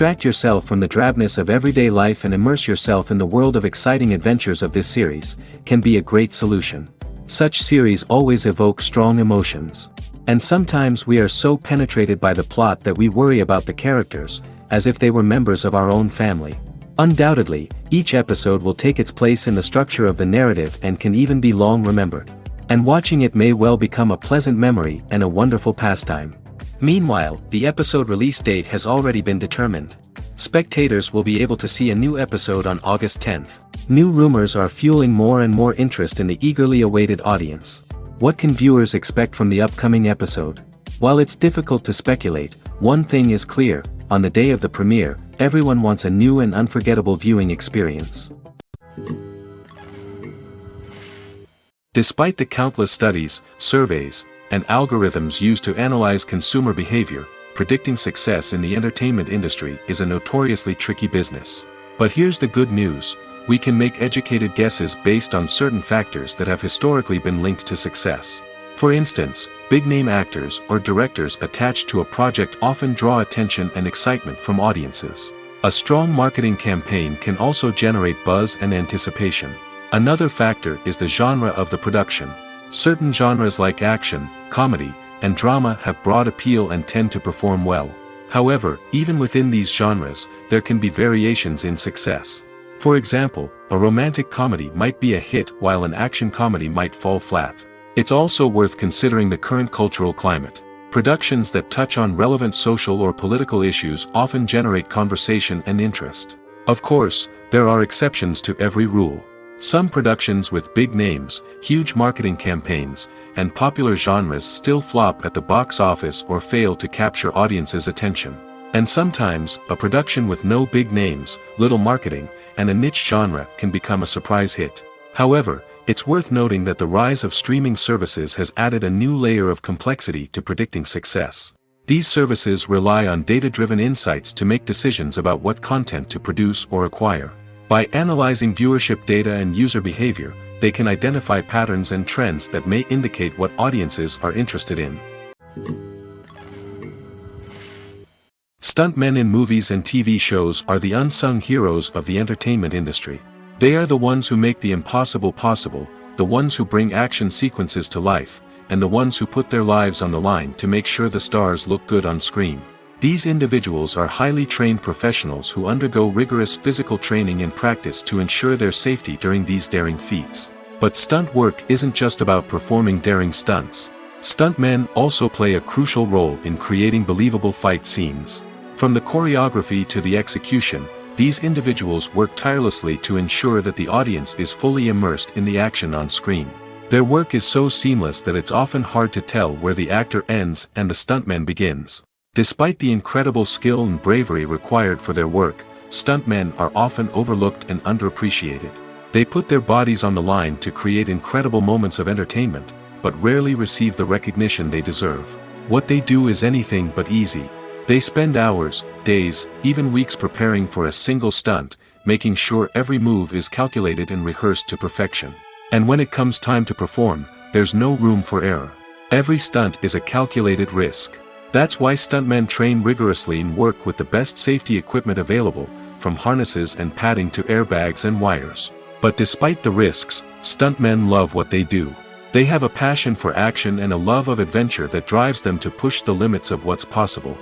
Distract yourself from the drabness of everyday life and immerse yourself in the world of exciting adventures of this series, can be a great solution. Such series always evoke strong emotions. And sometimes we are so penetrated by the plot that we worry about the characters, as if they were members of our own family. Undoubtedly, each episode will take its place in the structure of the narrative and can even be long remembered. And watching it may well become a pleasant memory and a wonderful pastime. Meanwhile, the episode release date has already been determined. Spectators will be able to see a new episode on August 10th. New rumors are fueling more and more interest in the eagerly awaited audience. What can viewers expect from the upcoming episode? While it's difficult to speculate, one thing is clear: on the day of the premiere, everyone wants a new and unforgettable viewing experience. Despite the countless studies, surveys, and algorithms used to analyze consumer behavior, predicting success in the entertainment industry is a notoriously tricky business. But here's the good news: we can make educated guesses based on certain factors that have historically been linked to success. For instance, big-name actors or directors attached to a project often draw attention and excitement from audiences. A strong marketing campaign can also generate buzz and anticipation. Another factor is the genre of the production. Certain genres like action, comedy, and drama have broad appeal and tend to perform well. However, even within these genres, there can be variations in success. For example, a romantic comedy might be a hit while an action comedy might fall flat. It's also worth considering the current cultural climate. Productions that touch on relevant social or political issues often generate conversation and interest. Of course, there are exceptions to every rule. Some productions with big names, huge marketing campaigns, and popular genres still flop at the box office or fail to capture audiences' attention. And sometimes, a production with no big names, little marketing, and a niche genre can become a surprise hit. However, it's worth noting that the rise of streaming services has added a new layer of complexity to predicting success. These services rely on data-driven insights to make decisions about what content to produce or acquire. By analyzing viewership data and user behavior, they can identify patterns and trends that may indicate what audiences are interested in. Stuntmen in movies and TV shows are the unsung heroes of the entertainment industry. They are the ones who make the impossible possible, the ones who bring action sequences to life, and the ones who put their lives on the line to make sure the stars look good on screen. These individuals are highly trained professionals who undergo rigorous physical training and practice to ensure their safety during these daring feats. But stunt work isn't just about performing daring stunts. Stuntmen also play a crucial role in creating believable fight scenes. From the choreography to the execution, these individuals work tirelessly to ensure that the audience is fully immersed in the action on screen. Their work is so seamless that it's often hard to tell where the actor ends and the stuntman begins. Despite the incredible skill and bravery required for their work, stuntmen are often overlooked and underappreciated. They put their bodies on the line to create incredible moments of entertainment, but rarely receive the recognition they deserve. What they do is anything but easy. They spend hours, days, even weeks preparing for a single stunt, making sure every move is calculated and rehearsed to perfection. And when it comes time to perform, there's no room for error. Every stunt is a calculated risk. That's why stuntmen train rigorously and work with the best safety equipment available, from harnesses and padding to airbags and wires. But despite the risks, stuntmen love what they do. They have a passion for action and a love of adventure that drives them to push the limits of what's possible.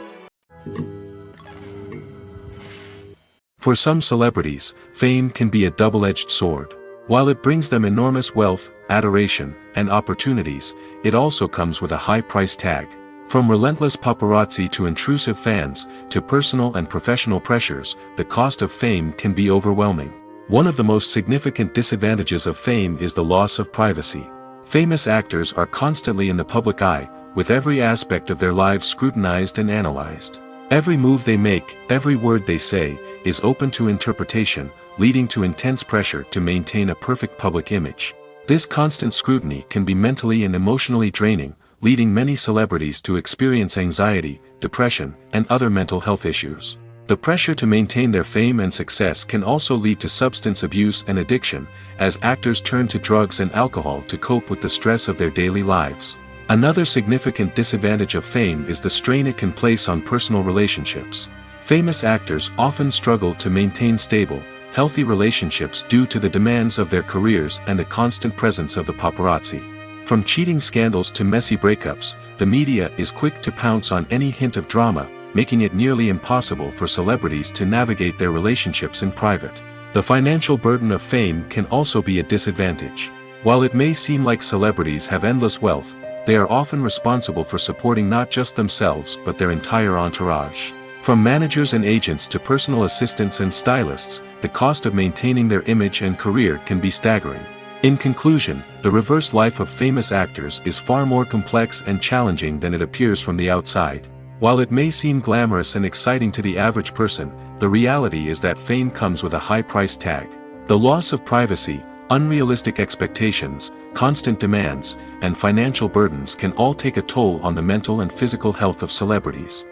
For some celebrities, fame can be a double-edged sword. While it brings them enormous wealth, adoration, and opportunities, it also comes with a high price tag. From relentless paparazzi to intrusive fans, to personal and professional pressures, the cost of fame can be overwhelming. One of the most significant disadvantages of fame is the loss of privacy. Famous actors are constantly in the public eye, with every aspect of their lives scrutinized and analyzed. Every move they make, every word they say, is open to interpretation, leading to intense pressure to maintain a perfect public image. This constant scrutiny can be mentally and emotionally draining, leading many celebrities to experience anxiety, depression, and other mental health issues. The pressure to maintain their fame and success can also lead to substance abuse and addiction, as actors turn to drugs and alcohol to cope with the stress of their daily lives. Another significant disadvantage of fame is the strain it can place on personal relationships. Famous actors often struggle to maintain stable, healthy relationships due to the demands of their careers and the constant presence of the paparazzi. From cheating scandals to messy breakups, the media is quick to pounce on any hint of drama, making it nearly impossible for celebrities to navigate their relationships in private. The financial burden of fame can also be a disadvantage. While it may seem like celebrities have endless wealth, they are often responsible for supporting not just themselves but their entire entourage. From managers and agents to personal assistants and stylists, the cost of maintaining their image and career can be staggering. In conclusion, the reverse life of famous actors is far more complex and challenging than it appears from the outside. While it may seem glamorous and exciting to the average person, the reality is that fame comes with a high price tag. The loss of privacy, unrealistic expectations, constant demands, and financial burdens can all take a toll on the mental and physical health of celebrities.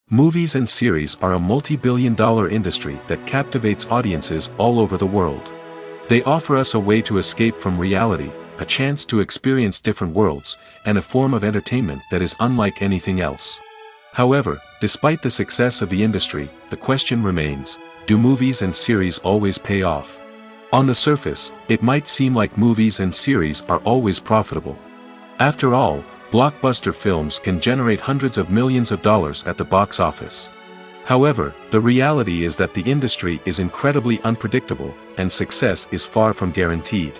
Movies and series are a multi-billion-dollar industry that captivates audiences all over the world. They offer us a way to escape from reality, a chance to experience different worlds, and a form of entertainment that is unlike anything else. However, despite the success of the industry, the question remains, do movies and series always pay off? On the surface, it might seem like movies and series are always profitable. After all, blockbuster films can generate hundreds of millions of dollars at the box office. However, the reality is that the industry is incredibly unpredictable, and success is far from guaranteed.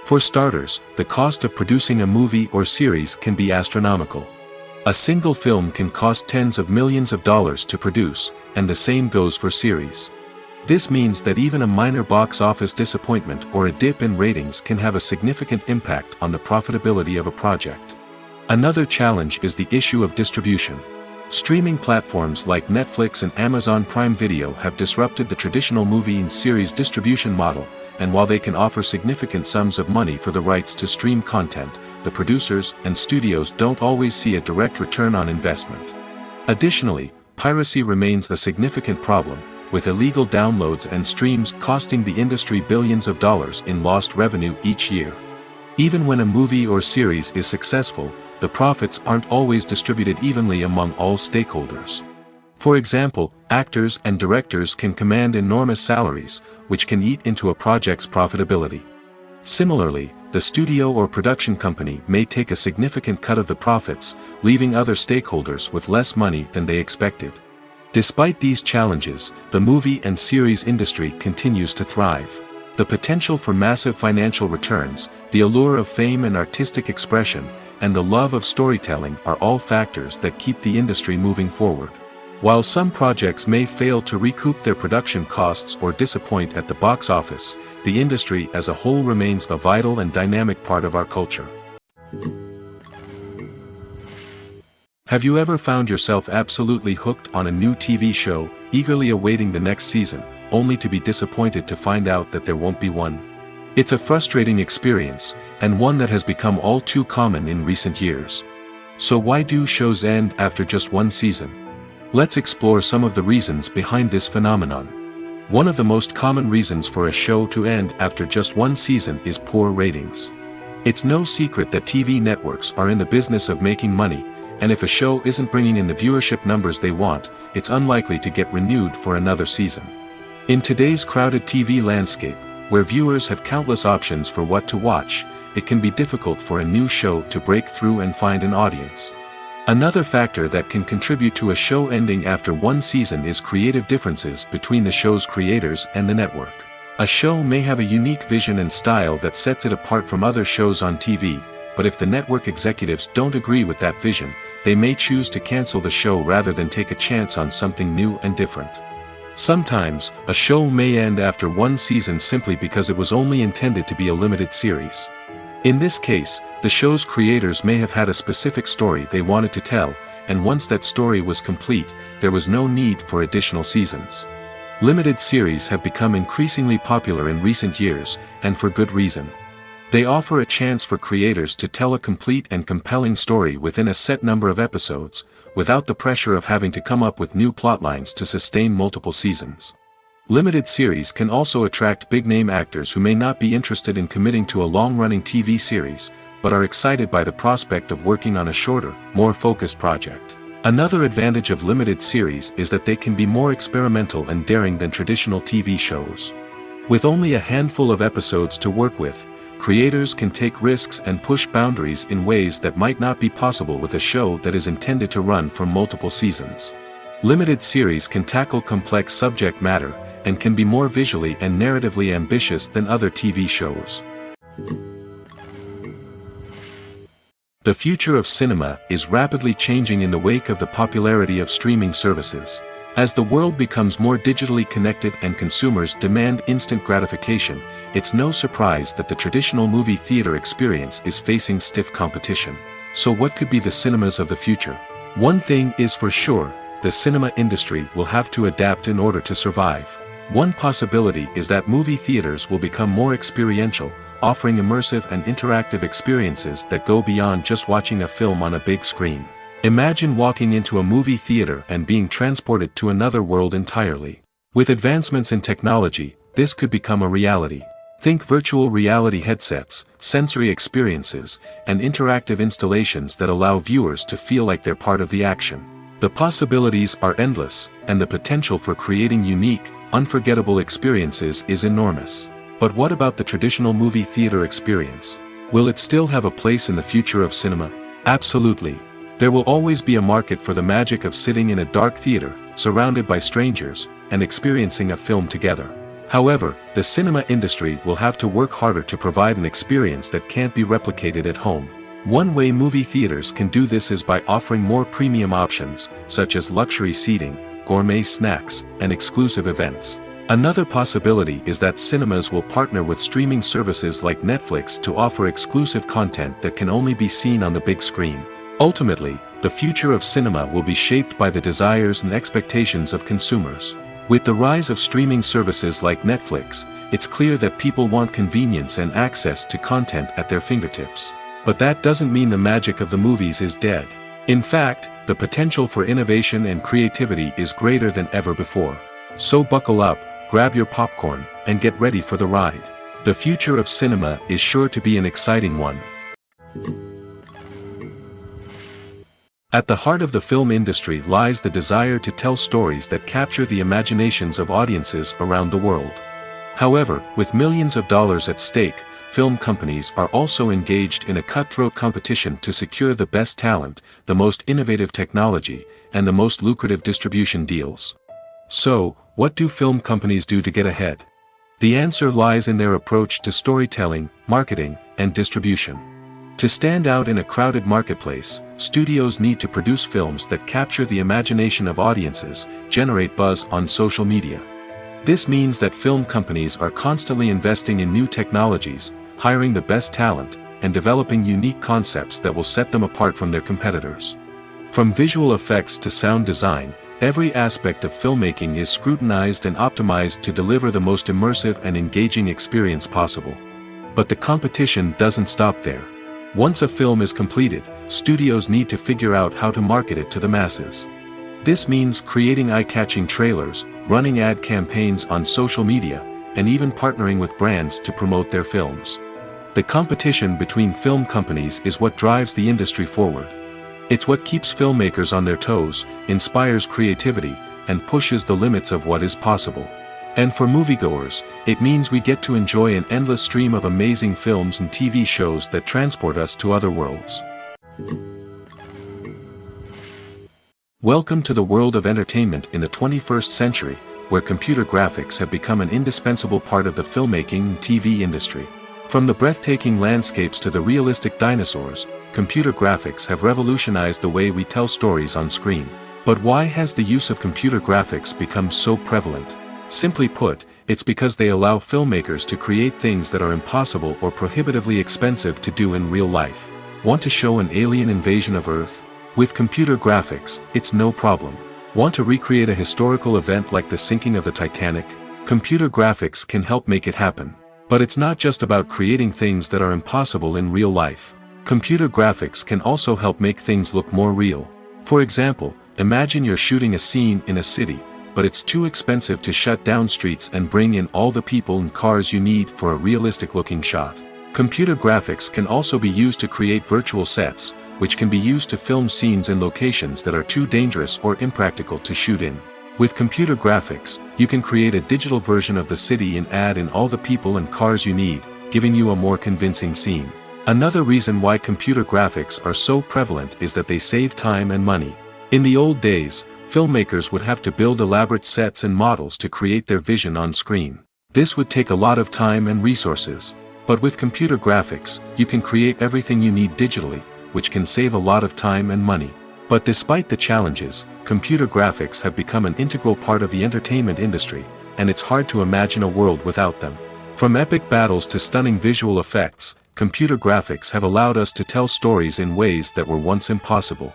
For starters, the cost of producing a movie or series can be astronomical. A single film can cost tens of millions of dollars to produce, and the same goes for series. This means that even a minor box office disappointment or a dip in ratings can have a significant impact on the profitability of a project. Another challenge is the issue of distribution. Streaming platforms like Netflix and Amazon Prime Video have disrupted the traditional movie and series distribution model, and while they can offer significant sums of money for the rights to stream content, the producers and studios don't always see a direct return on investment. Additionally, piracy remains a significant problem, with illegal downloads and streams costing the industry billions of dollars in lost revenue each year. Even when a movie or series is successful, the profits aren't always distributed evenly among all stakeholders. For example, actors and directors can command enormous salaries, which can eat into a project's profitability. Similarly, the studio or production company may take a significant cut of the profits, leaving other stakeholders with less money than they expected. Despite these challenges, the movie and series industry continues to thrive. The potential for massive financial returns, the allure of fame and artistic expression, and the love of storytelling are all factors that keep the industry moving forward. While some projects may fail to recoup their production costs or disappoint at the box office, the industry as a whole remains a vital and dynamic part of our culture. Have you ever found yourself absolutely hooked on a new TV show, eagerly awaiting the next season, only to be disappointed to find out that there won't be one? It's a frustrating experience, and one that has become all too common in recent years. So why do shows end after just one season? Let's explore some of the reasons behind this phenomenon. One of the most common reasons for a show to end after just one season is poor ratings. It's no secret that TV networks are in the business of making money, and if a show isn't bringing in the viewership numbers they want, it's unlikely to get renewed for another season. In today's crowded TV landscape, where viewers have countless options for what to watch, it can be difficult for a new show to break through and find an audience. Another factor that can contribute to a show ending after one season is creative differences between the show's creators and the network. A show may have a unique vision and style that sets it apart from other shows on TV, but if the network executives don't agree with that vision, they may choose to cancel the show rather than take a chance on something new and different. Sometimes, a show may end after one season simply because it was only intended to be a limited series. In this case, the show's creators may have had a specific story they wanted to tell, and once that story was complete, there was no need for additional seasons. Limited series have become increasingly popular in recent years, and for good reason. They offer a chance for creators to tell a complete and compelling story within a set number of episodes, without the pressure of having to come up with new plotlines to sustain multiple seasons. Limited series can also attract big-name actors who may not be interested in committing to a long-running TV series, but are excited by the prospect of working on a shorter, more focused project. Another advantage of limited series is that they can be more experimental and daring than traditional TV shows. With only a handful of episodes to work with, creators can take risks and push boundaries in ways that might not be possible with a show that is intended to run for multiple seasons. Limited series can tackle complex subject matter, and can be more visually and narratively ambitious than other TV shows. The future of cinema is rapidly changing in the wake of the popularity of streaming services. As the world becomes more digitally connected and consumers demand instant gratification, it's no surprise that the traditional movie theater experience is facing stiff competition. So what could be the cinemas of the future? One thing is for sure, the cinema industry will have to adapt in order to survive. One possibility is that movie theaters will become more experiential, offering immersive and interactive experiences that go beyond just watching a film on a big screen. Imagine walking into a movie theater and being transported to another world entirely. With advancements in technology, this could become a reality. Think virtual reality headsets, sensory experiences, and interactive installations that allow viewers to feel like they're part of the action. The possibilities are endless, and the potential for creating unique, unforgettable experiences is enormous. But what about the traditional movie theater experience? Will it still have a place in the future of cinema? Absolutely. There will always be a market for the magic of sitting in a dark theater, surrounded by strangers, and experiencing a film together. However, the cinema industry will have to work harder to provide an experience that can't be replicated at home. One way movie theaters can do this is by offering more premium options, such as luxury seating, gourmet snacks, and exclusive events. Another possibility is that cinemas will partner with streaming services like Netflix to offer exclusive content that can only be seen on the big screen. Ultimately, the future of cinema will be shaped by the desires and expectations of consumers. With the rise of streaming services like Netflix, it's clear that people want convenience and access to content at their fingertips. But that doesn't mean the magic of the movies is dead. In fact, the potential for innovation and creativity is greater than ever before. So buckle up, grab your popcorn, and get ready for the ride. The future of cinema is sure to be an exciting one. At the heart of the film industry lies the desire to tell stories that capture the imaginations of audiences around the world. However, with millions of dollars at stake, film companies are also engaged in a cutthroat competition to secure the best talent, the most innovative technology, and the most lucrative distribution deals. So, what do film companies do to get ahead? The answer lies in their approach to storytelling, marketing, and distribution. To stand out in a crowded marketplace, studios need to produce films that capture the imagination of audiences, generate buzz on social media. This means that film companies are constantly investing in new technologies, hiring the best talent, and developing unique concepts that will set them apart from their competitors. From visual effects to sound design, every aspect of filmmaking is scrutinized and optimized to deliver the most immersive and engaging experience possible. But the competition doesn't stop there. Once a film is completed, studios need to figure out how to market it to the masses. This means creating eye-catching trailers, running ad campaigns on social media, and even partnering with brands to promote their films. The competition between film companies is what drives the industry forward. It's what keeps filmmakers on their toes, inspires creativity, and pushes the limits of what is possible. And for moviegoers, it means we get to enjoy an endless stream of amazing films and TV shows that transport us to other worlds. Welcome to the world of entertainment in the 21st century, where computer graphics have become an indispensable part of the filmmaking and TV industry. From the breathtaking landscapes to the realistic dinosaurs, computer graphics have revolutionized the way we tell stories on screen. But why has the use of computer graphics become so prevalent? Simply put, it's because they allow filmmakers to create things that are impossible or prohibitively expensive to do in real life. Want to show an alien invasion of Earth? With computer graphics, it's no problem. Want to recreate a historical event like the sinking of the Titanic? Computer graphics can help make it happen. But it's not just about creating things that are impossible in real life. Computer graphics can also help make things look more real. For example, imagine you're shooting a scene in a city, but it's too expensive to shut down streets and bring in all the people and cars you need for a realistic-looking shot. Computer graphics can also be used to create virtual sets, which can be used to film scenes in locations that are too dangerous or impractical to shoot in. With computer graphics, you can create a digital version of the city and add in all the people and cars you need, giving you a more convincing scene. Another reason why computer graphics are so prevalent is that they save time and money. In the old days, filmmakers would have to build elaborate sets and models to create their vision on screen. This would take a lot of time and resources. But with computer graphics, you can create everything you need digitally, which can save a lot of time and money. But despite the challenges, computer graphics have become an integral part of the entertainment industry, and it's hard to imagine a world without them. From epic battles to stunning visual effects, computer graphics have allowed us to tell stories in ways that were once impossible.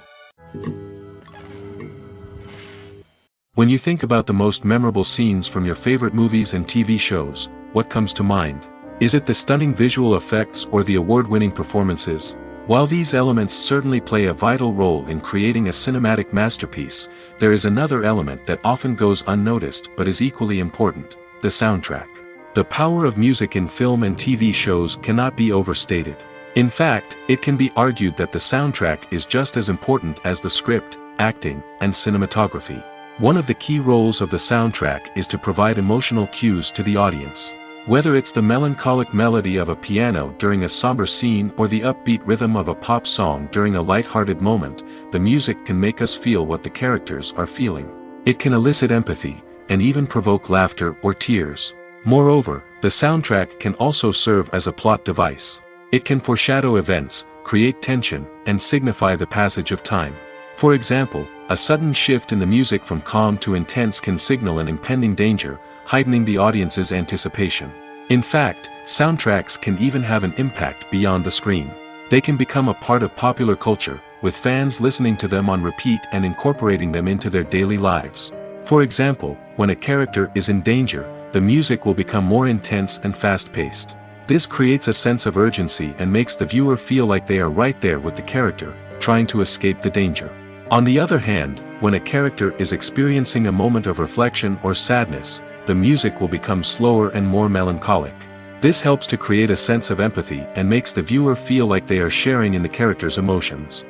When you think about the most memorable scenes from your favorite movies and TV shows, what comes to mind? Is it the stunning visual effects or the award-winning performances? While these elements certainly play a vital role in creating a cinematic masterpiece, there is another element that often goes unnoticed but is equally important: the soundtrack. The power of music in film and TV shows cannot be overstated. In fact, it can be argued that the soundtrack is just as important as the script, acting, and cinematography. One of the key roles of the soundtrack is to provide emotional cues to the audience. Whether it's the melancholic melody of a piano during a somber scene or the upbeat rhythm of a pop song during a light-hearted moment, the music can make us feel what the characters are feeling. It can elicit empathy, and even provoke laughter or tears. Moreover, the soundtrack can also serve as a plot device. It can foreshadow events, create tension, and signify the passage of time. For example, a sudden shift in the music from calm to intense can signal an impending danger, heightening the audience's anticipation. In fact, soundtracks can even have an impact beyond the screen. They can become a part of popular culture, with fans listening to them on repeat and incorporating them into their daily lives. For example, when a character is in danger, the music will become more intense and fast-paced. This creates a sense of urgency and makes the viewer feel like they are right there with the character, trying to escape the danger. On the other hand, when a character is experiencing a moment of reflection or sadness, the music will become slower and more melancholic. This helps to create a sense of empathy and makes the viewer feel like they are sharing in the character's emotions.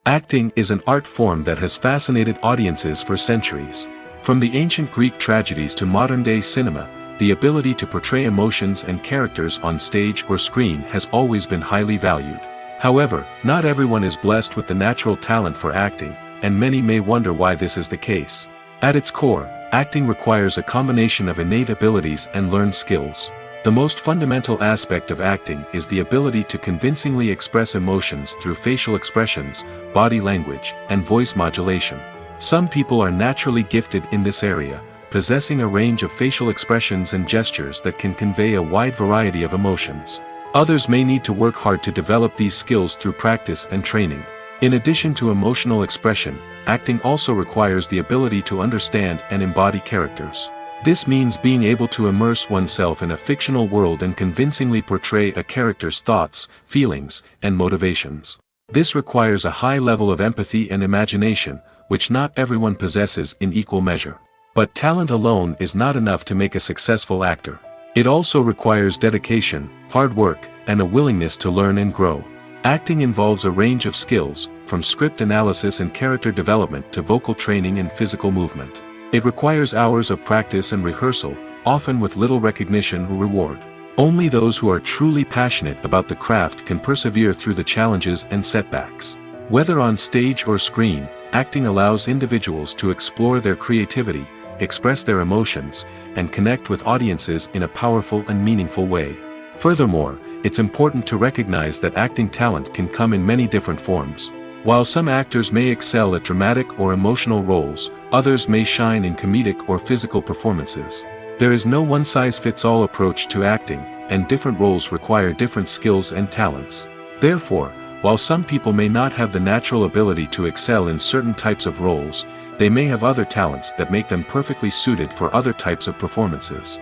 Acting is an art form that has fascinated audiences for centuries. From the ancient Greek tragedies to modern-day cinema, the ability to portray emotions and characters on stage or screen has always been highly valued. However, not everyone is blessed with the natural talent for acting, and many may wonder why this is the case. At its core, acting requires a combination of innate abilities and learned skills. The most fundamental aspect of acting is the ability to convincingly express emotions through facial expressions, body language, and voice modulation. Some people are naturally gifted in this area, possessing a range of facial expressions and gestures that can convey a wide variety of emotions. Others may need to work hard to develop these skills through practice and training. In addition to emotional expression, acting also requires the ability to understand and embody characters. This means being able to immerse oneself in a fictional world and convincingly portray a character's thoughts, feelings, and motivations. This requires a high level of empathy and imagination, which not everyone possesses in equal measure. But talent alone is not enough to make a successful actor. It also requires dedication, hard work, and a willingness to learn and grow. Acting involves a range of skills, from script analysis and character development to vocal training and physical movement. It requires hours of practice and rehearsal, often with little recognition or reward. Only those who are truly passionate about the craft can persevere through the challenges and setbacks. Whether on stage or screen, acting allows individuals to explore their creativity, express their emotions, and connect with audiences in a powerful and meaningful way. Furthermore, it's important to recognize that acting talent can come in many different forms. While some actors may excel at dramatic or emotional roles, others may shine in comedic or physical performances. There is no one-size-fits-all approach to acting, and different roles require different skills and talents. Therefore, while some people may not have the natural ability to excel in certain types of roles, they may have other talents that make them perfectly suited for other types of performances.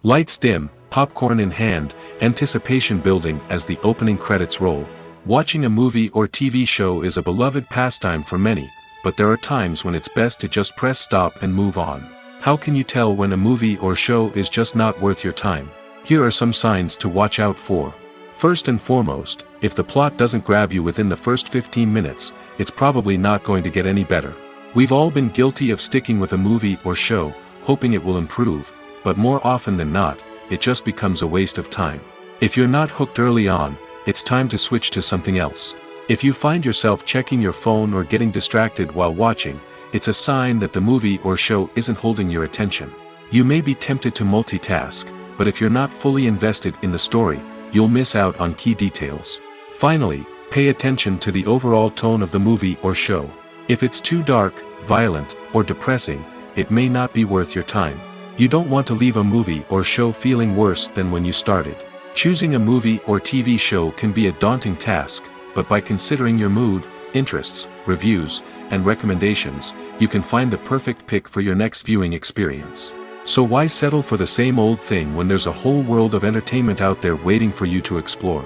Lights dim, popcorn in hand, anticipation building as the opening credits roll. Watching a movie or TV show is a beloved pastime for many, but there are times when it's best to just press stop and move on. How can you tell when a movie or show is just not worth your time? Here are some signs to watch out for. First and foremost, if the plot doesn't grab you within the first 15 minutes, it's probably not going to get any better. We've all been guilty of sticking with a movie or show, hoping it will improve, but more often than not, it just becomes a waste of time. If you're not hooked early on, it's time to switch to something else. If you find yourself checking your phone or getting distracted while watching, it's a sign that the movie or show isn't holding your attention. You may be tempted to multitask, but if you're not fully invested in the story, you'll miss out on key details. Finally, pay attention to the overall tone of the movie or show. If it's too dark, violent, or depressing, it may not be worth your time. You don't want to leave a movie or show feeling worse than when you started. Choosing a movie or TV show can be a daunting task, but by considering your mood, interests, reviews, and recommendations, you can find the perfect pick for your next viewing experience. So why settle for the same old thing when there's a whole world of entertainment out there waiting for you to explore?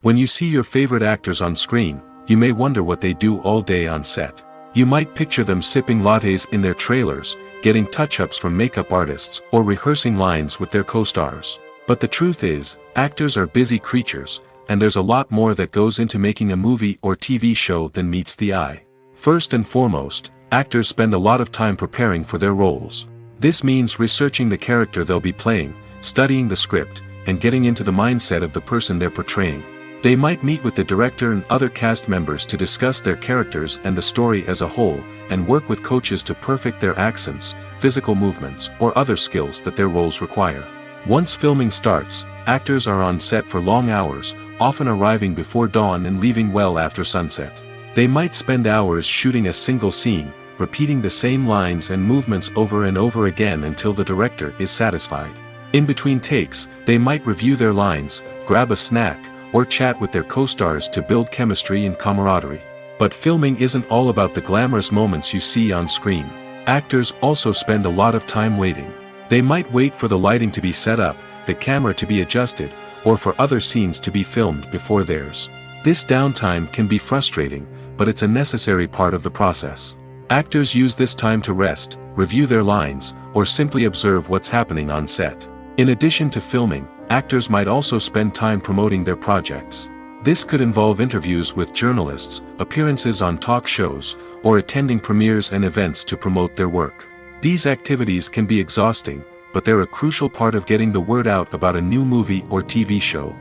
When you see your favorite actors on screen, you may wonder what they do all day on set. You might picture them sipping lattes in their trailers, getting touch-ups from makeup artists, or rehearsing lines with their co-stars. But the truth is, actors are busy creatures, and there's a lot more that goes into making a movie or TV show than meets the eye. First and foremost, actors spend a lot of time preparing for their roles. This means researching the character they'll be playing, studying the script, and getting into the mindset of the person they're portraying. They might meet with the director and other cast members to discuss their characters and the story as a whole, and work with coaches to perfect their accents, physical movements, or other skills that their roles require. Once filming starts, actors are on set for long hours, often arriving before dawn and leaving well after sunset. They might spend hours shooting a single scene, repeating the same lines and movements over and over again until the director is satisfied. In between takes, they might review their lines, grab a snack, or chat with their co-stars to build chemistry and camaraderie. But filming isn't all about the glamorous moments you see on screen. Actors also spend a lot of time waiting. They might wait for the lighting to be set up, the camera to be adjusted, or for other scenes to be filmed before theirs. This downtime can be frustrating, but it's a necessary part of the process. Actors use this time to rest, review their lines, or simply observe what's happening on set. In addition to filming, actors might also spend time promoting their projects. This could involve interviews with journalists, appearances on talk shows, or attending premieres and events to promote their work. These activities can be exhausting, but they're a crucial part of getting the word out about a new movie or TV show.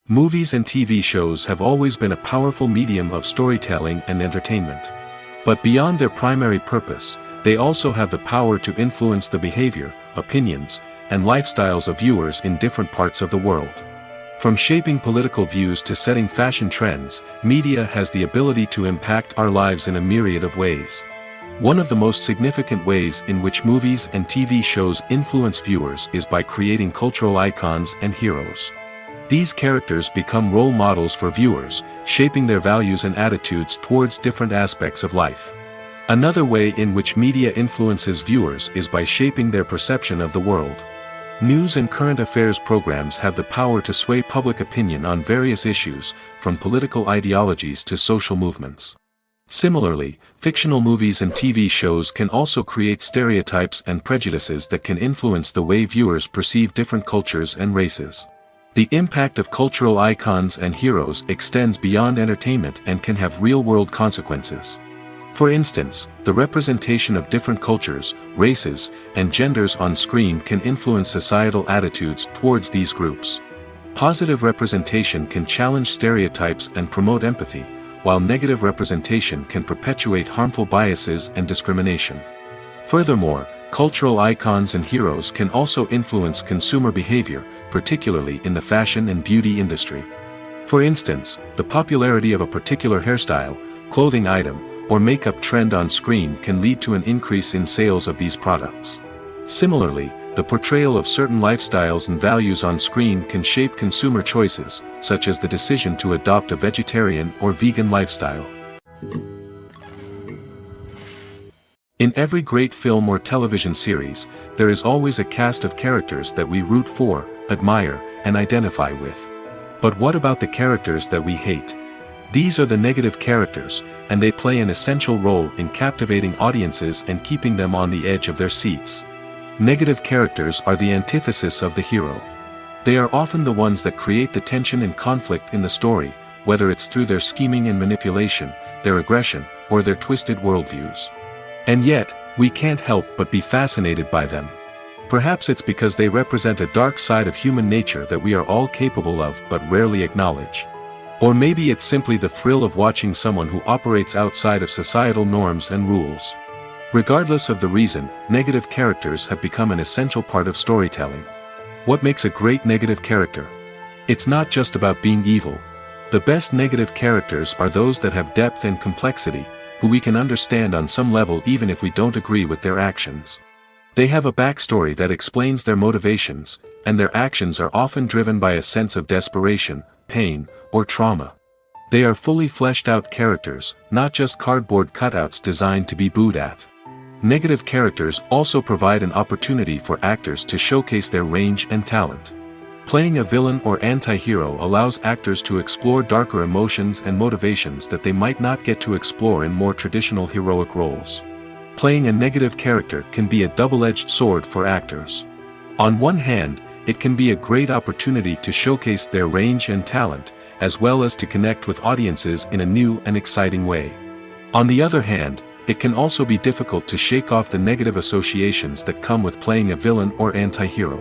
Movies and TV shows have always been a powerful medium of storytelling and entertainment. But beyond their primary purpose, they also have the power to influence the behavior, opinions, and lifestyles of viewers in different parts of the world. From shaping political views to setting fashion trends, media has the ability to impact our lives in a myriad of ways. One of the most significant ways in which movies and TV shows influence viewers is by creating cultural icons and heroes. These characters become role models for viewers, shaping their values and attitudes towards different aspects of life. Another way in which media influences viewers is by shaping their perception of the world. News and current affairs programs have the power to sway public opinion on various issues, from political ideologies to social movements. Similarly, fictional movies and TV shows can also create stereotypes and prejudices that can influence the way viewers perceive different cultures and races. The impact of cultural icons and heroes extends beyond entertainment and can have real-world consequences. For instance, the representation of different cultures, races, and genders on screen can influence societal attitudes towards these groups. Positive representation can challenge stereotypes and promote empathy, while negative representation can perpetuate harmful biases and discrimination. Furthermore, cultural icons and heroes can also influence consumer behavior, particularly in the fashion and beauty industry. For instance, the popularity of a particular hairstyle, clothing item, or makeup trend on screen can lead to an increase in sales of these products. Similarly, the portrayal of certain lifestyles and values on screen can shape consumer choices, such as the decision to adopt a vegetarian or vegan lifestyle. In every great film or television series, there is always a cast of characters that we root for, admire, and identify with. But what about the characters that we hate? These are the negative characters, and they play an essential role in captivating audiences and keeping them on the edge of their seats. Negative characters are the antithesis of the hero. They are often the ones that create the tension and conflict in the story, whether it's through their scheming and manipulation, their aggression, or their twisted worldviews. And yet, we can't help but be fascinated by them. Perhaps it's because they represent a dark side of human nature that we are all capable of but rarely acknowledge. Or maybe it's simply the thrill of watching someone who operates outside of societal norms and rules. Regardless of the reason, negative characters have become an essential part of storytelling. What makes a great negative character? It's not just about being evil. The best negative characters are those that have depth and complexity, who we can understand on some level even if we don't agree with their actions. They have a backstory that explains their motivations, and their actions are often driven by a sense of desperation, pain, or trauma. They are fully fleshed out characters, not just cardboard cutouts designed to be booed at. Negative characters also provide an opportunity for actors to showcase their range and talent. Playing a villain or anti-hero allows actors to explore darker emotions and motivations that they might not get to explore in more traditional heroic roles. Playing a negative character can be a double-edged sword for actors. On one hand, it can be a great opportunity to showcase their range and talent, as well as to connect with audiences in a new and exciting way. On the other hand, it can also be difficult to shake off the negative associations that come with playing a villain or anti-hero.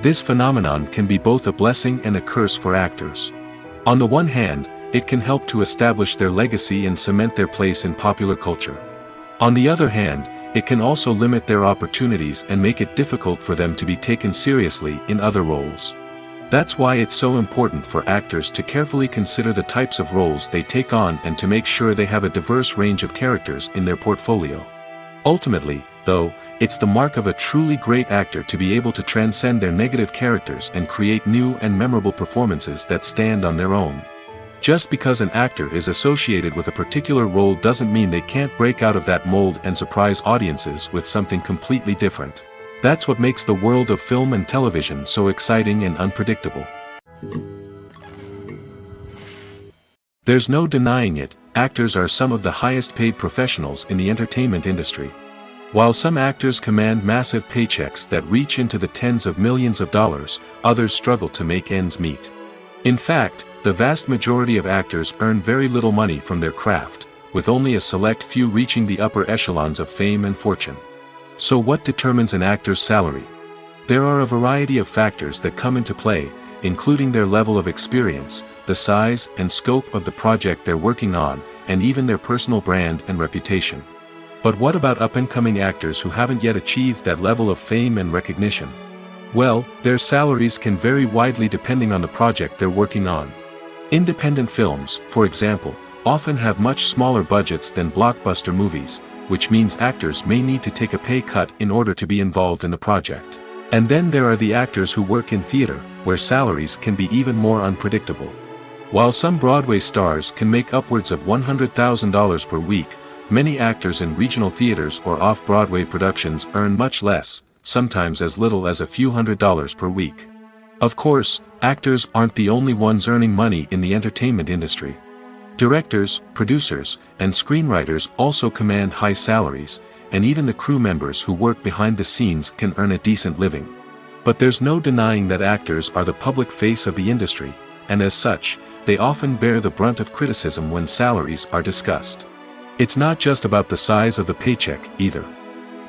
This phenomenon can be both a blessing and a curse for actors. On the one hand, it can help to establish their legacy and cement their place in popular culture. On the other hand, it can also limit their opportunities and make it difficult for them to be taken seriously in other roles. That's why it's so important for actors to carefully consider the types of roles they take on and to make sure they have a diverse range of characters in their portfolio. Ultimately, though, it's the mark of a truly great actor to be able to transcend their negative characters and create new and memorable performances that stand on their own. Just because an actor is associated with a particular role doesn't mean they can't break out of that mold and surprise audiences with something completely different. That's what makes the world of film and television so exciting and unpredictable. There's no denying it, actors are some of the highest paid professionals in the entertainment industry. While some actors command massive paychecks that reach into the tens of millions of dollars, others struggle to make ends meet. In fact, the vast majority of actors earn very little money from their craft, with only a select few reaching the upper echelons of fame and fortune. So what determines an actor's salary? There are a variety of factors that come into play, including their level of experience, the size and scope of the project they're working on, and even their personal brand and reputation. But what about up-and-coming actors who haven't yet achieved that level of fame and recognition? Well, their salaries can vary widely depending on the project they're working on. Independent films, for example, often have much smaller budgets than blockbuster movies, which means actors may need to take a pay cut in order to be involved in the project. And then there are the actors who work in theater, where salaries can be even more unpredictable. While some Broadway stars can make upwards of $100,000 per week, many actors in regional theaters or off-Broadway productions earn much less, sometimes as little as a few $100s per week. Of course, actors aren't the only ones earning money in the entertainment industry. Directors, producers, and screenwriters also command high salaries, and even the crew members who work behind the scenes can earn a decent living. But there's no denying that actors are the public face of the industry, and as such, they often bear the brunt of criticism when salaries are discussed. It's not just about the size of the paycheck, either.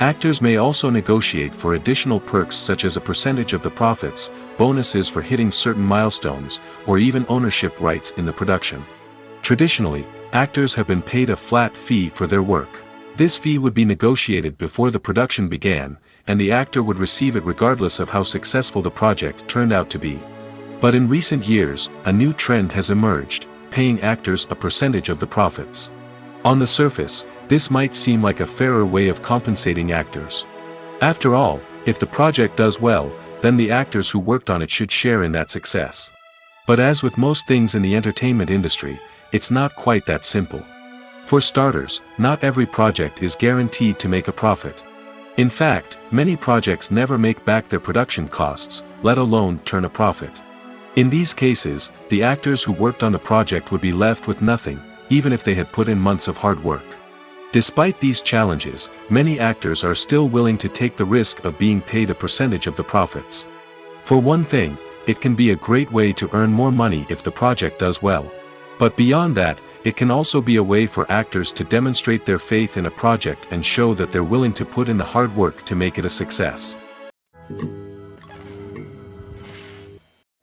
Actors may also negotiate for additional perks such as a percentage of the profits, bonuses for hitting certain milestones, or even ownership rights in the production. Traditionally, actors have been paid a flat fee for their work. This fee would be negotiated before the production began, and the actor would receive it regardless of how successful the project turned out to be. But in recent years, a new trend has emerged, paying actors a percentage of the profits. On the surface, this might seem like a fairer way of compensating actors. After all, if the project does well, then the actors who worked on it should share in that success. But as with most things in the entertainment industry, it's not quite that simple. For starters, not every project is guaranteed to make a profit. In fact, many projects never make back their production costs, let alone turn a profit. In these cases, the actors who worked on the project would be left with nothing, even if they had put in months of hard work. Despite these challenges, many actors are still willing to take the risk of being paid a percentage of the profits. For one thing, it can be a great way to earn more money if the project does well. But beyond that, it can also be a way for actors to demonstrate their faith in a project and show that they're willing to put in the hard work to make it a success.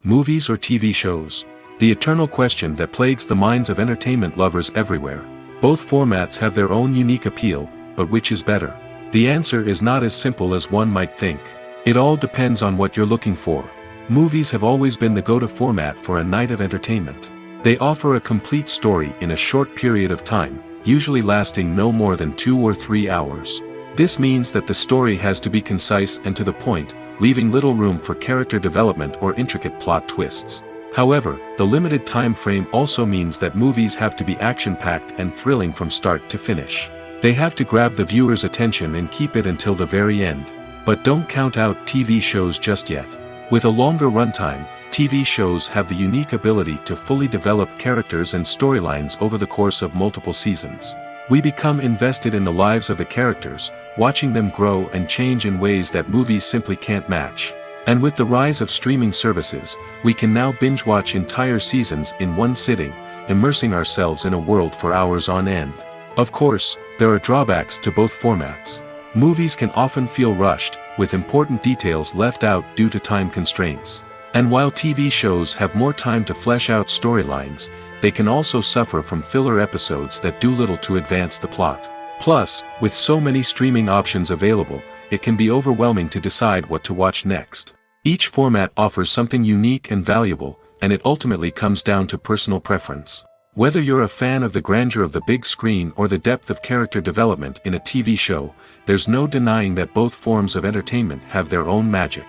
Movies or TV shows? The eternal question that plagues the minds of entertainment lovers everywhere. Both formats have their own unique appeal, but which is better? The answer is not as simple as one might think. It all depends on what you're looking for. Movies have always been the go-to format for a night of entertainment. They offer a complete story in a short period of time, usually lasting no more than 2 or 3 hours. This means that the story has to be concise and to the point, leaving little room for character development or intricate plot twists. However, the limited time frame also means that movies have to be action-packed and thrilling from start to finish. They have to grab the viewer's attention and keep it until the very end. But don't count out TV shows just yet. With a longer runtime, TV shows have the unique ability to fully develop characters and storylines over the course of multiple seasons. We become invested in the lives of the characters, watching them grow and change in ways that movies simply can't match. And with the rise of streaming services, we can now binge-watch entire seasons in one sitting, immersing ourselves in a world for hours on end. Of course, there are drawbacks to both formats. Movies can often feel rushed, with important details left out due to time constraints. And while TV shows have more time to flesh out storylines, they can also suffer from filler episodes that do little to advance the plot. Plus, with so many streaming options available, it can be overwhelming to decide what to watch next. Each format offers something unique and valuable, and it ultimately comes down to personal preference. Whether you're a fan of the grandeur of the big screen or the depth of character development in a TV show, there's no denying that both forms of entertainment have their own magic.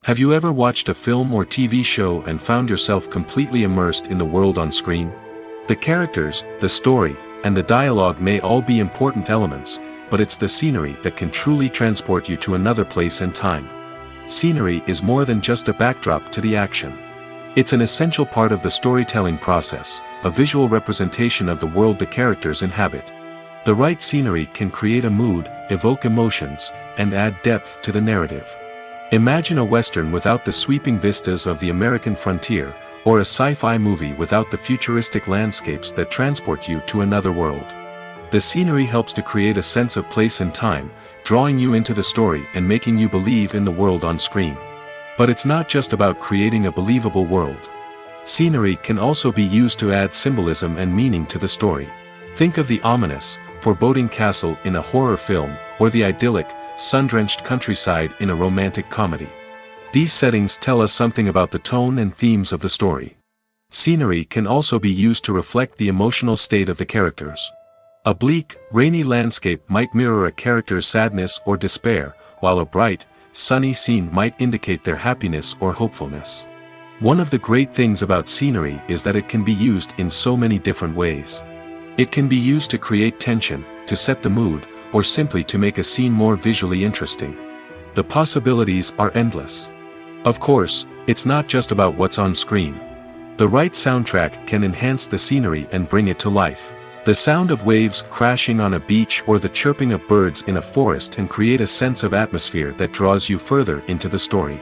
Have you ever watched a film or TV show and found yourself completely immersed in the world on screen? The characters, the story, and the dialogue may all be important elements, but it's the scenery that can truly transport you to another place and time. Scenery is more than just a backdrop to the action. It's an essential part of the storytelling process, a visual representation of the world the characters inhabit. The right scenery can create a mood, evoke emotions, and add depth to the narrative. Imagine a Western without the sweeping vistas of the American frontier, or a sci-fi movie without the futuristic landscapes that transport you to another world. The scenery helps to create a sense of place and time, drawing you into the story and making you believe in the world on screen. But it's not just about creating a believable world. Scenery can also be used to add symbolism and meaning to the story. Think of the ominous, foreboding castle in a horror film, or the idyllic, sun-drenched countryside in a romantic comedy. These settings tell us something about the tone and themes of the story. Scenery can also be used to reflect the emotional state of the characters. A bleak, rainy landscape might mirror a character's sadness or despair, while a bright, sunny scene might indicate their happiness or hopefulness. One of the great things about scenery is that it can be used in so many different ways. It can be used to create tension, to set the mood, or simply to make a scene more visually interesting. The possibilities are endless. Of course, it's not just about what's on screen. The right soundtrack can enhance the scenery and bring it to life. The sound of waves crashing on a beach or the chirping of birds in a forest can create a sense of atmosphere that draws you further into the story.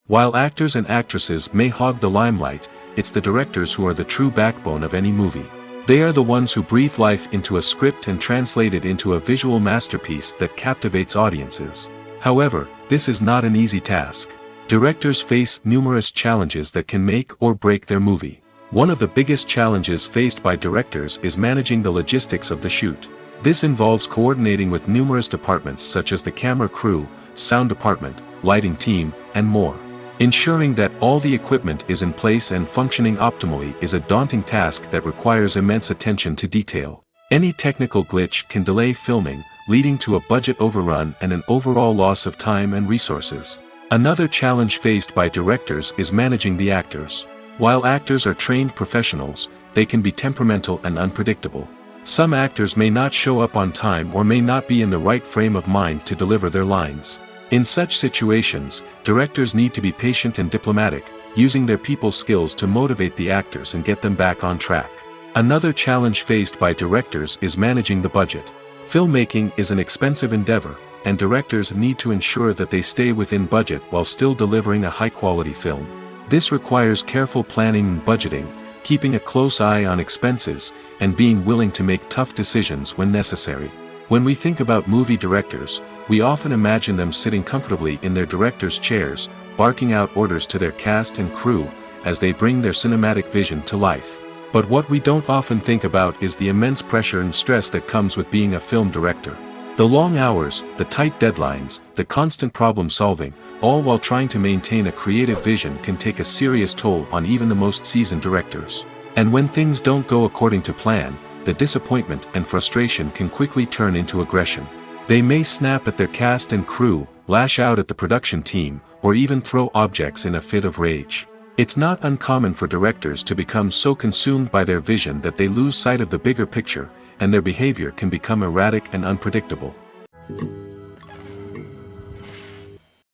While actors and actresses may hog the limelight, it's the directors who are the true backbone of any movie. They are the ones who breathe life into a script and translate it into a visual masterpiece that captivates audiences. However, this is not an easy task. Directors face numerous challenges that can make or break their movie. One of the biggest challenges faced by directors is managing the logistics of the shoot. This involves coordinating with numerous departments such as the camera crew, sound department, lighting team, and more. Ensuring that all the equipment is in place and functioning optimally is a daunting task that requires immense attention to detail. Any technical glitch can delay filming, leading to a budget overrun and an overall loss of time and resources. Another challenge faced by directors is managing the actors. While actors are trained professionals, they can be temperamental and unpredictable. Some actors may not show up on time or may not be in the right frame of mind to deliver their lines. In such situations, directors need to be patient and diplomatic, using their people skills to motivate the actors and get them back on track. Another challenge faced by directors is managing the budget. Filmmaking is an expensive endeavor, and directors need to ensure that they stay within budget while still delivering a high-quality film. This requires careful planning and budgeting, keeping a close eye on expenses, and being willing to make tough decisions when necessary. When we think about movie directors, we often imagine them sitting comfortably in their director's chairs, barking out orders to their cast and crew, as they bring their cinematic vision to life. But what we don't often think about is the immense pressure and stress that comes with being a film director. The long hours, the tight deadlines, the constant problem solving, all while trying to maintain a creative vision can take a serious toll on even the most seasoned directors. And when things don't go according to plan, the disappointment and frustration can quickly turn into aggression. They may snap at their cast and crew, lash out at the production team, or even throw objects in a fit of rage. It's not uncommon for directors to become so consumed by their vision that they lose sight of the bigger picture, and their behavior can become erratic and unpredictable.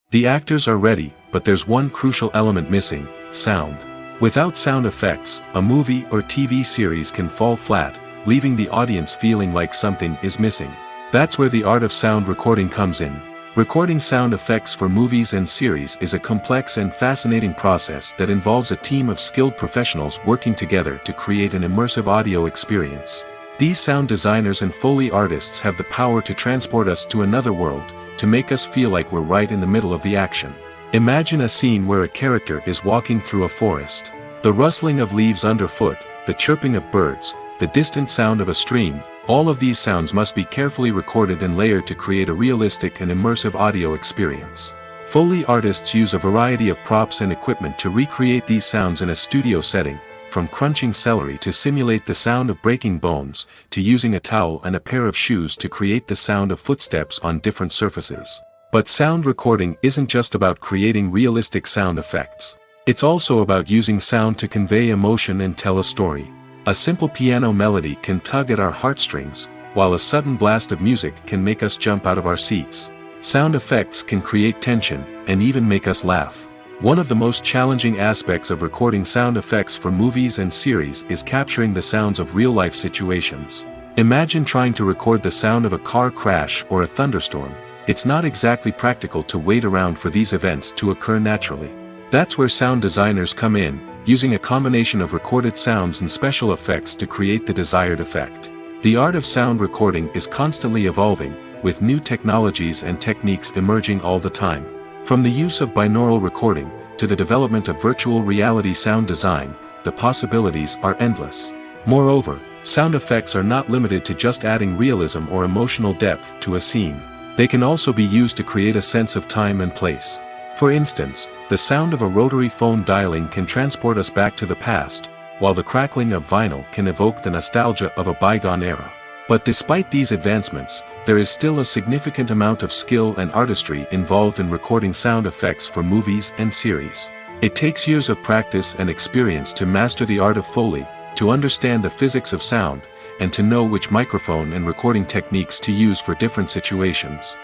The actors are ready, but there's one crucial element missing: sound. Without sound effects, a movie or TV series can fall flat, leaving the audience feeling like something is missing. That's where the art of sound recording comes in. Recording sound effects for movies and series is a complex and fascinating process that involves a team of skilled professionals working together to create an immersive audio experience. These sound designers and Foley artists have the power to transport us to another world, to make us feel like we're right in the middle of the action. Imagine a scene where a character is walking through a forest. The rustling of leaves underfoot, the chirping of birds, the distant sound of a stream, all of these sounds must be carefully recorded and layered to create a realistic and immersive audio experience. Foley artists use a variety of props and equipment to recreate these sounds in a studio setting, from crunching celery to simulate the sound of breaking bones, to using a towel and a pair of shoes to create the sound of footsteps on different surfaces. But sound recording isn't just about creating realistic sound effects. It's also about using sound to convey emotion and tell a story. A simple piano melody can tug at our heartstrings, while a sudden blast of music can make us jump out of our seats. Sound effects can create tension, and even make us laugh. One of the most challenging aspects of recording sound effects for movies and series is capturing the sounds of real-life situations. Imagine trying to record the sound of a car crash or a thunderstorm. It's not exactly practical to wait around for these events to occur naturally. That's where sound designers come in, using a combination of recorded sounds and special effects to create the desired effect. The art of sound recording is constantly evolving, with new technologies and techniques emerging all the time. From the use of binaural recording, to the development of virtual reality sound design, the possibilities are endless. Moreover, sound effects are not limited to just adding realism or emotional depth to a scene. They can also be used to create a sense of time and place. For instance, the sound of a rotary phone dialing can transport us back to the past, while the crackling of vinyl can evoke the nostalgia of a bygone era. But despite these advancements, there is still a significant amount of skill and artistry involved in recording sound effects for movies and series. It takes years of practice and experience to master the art of Foley, to understand the physics of sound, and to know which microphone and recording techniques to use for different situations.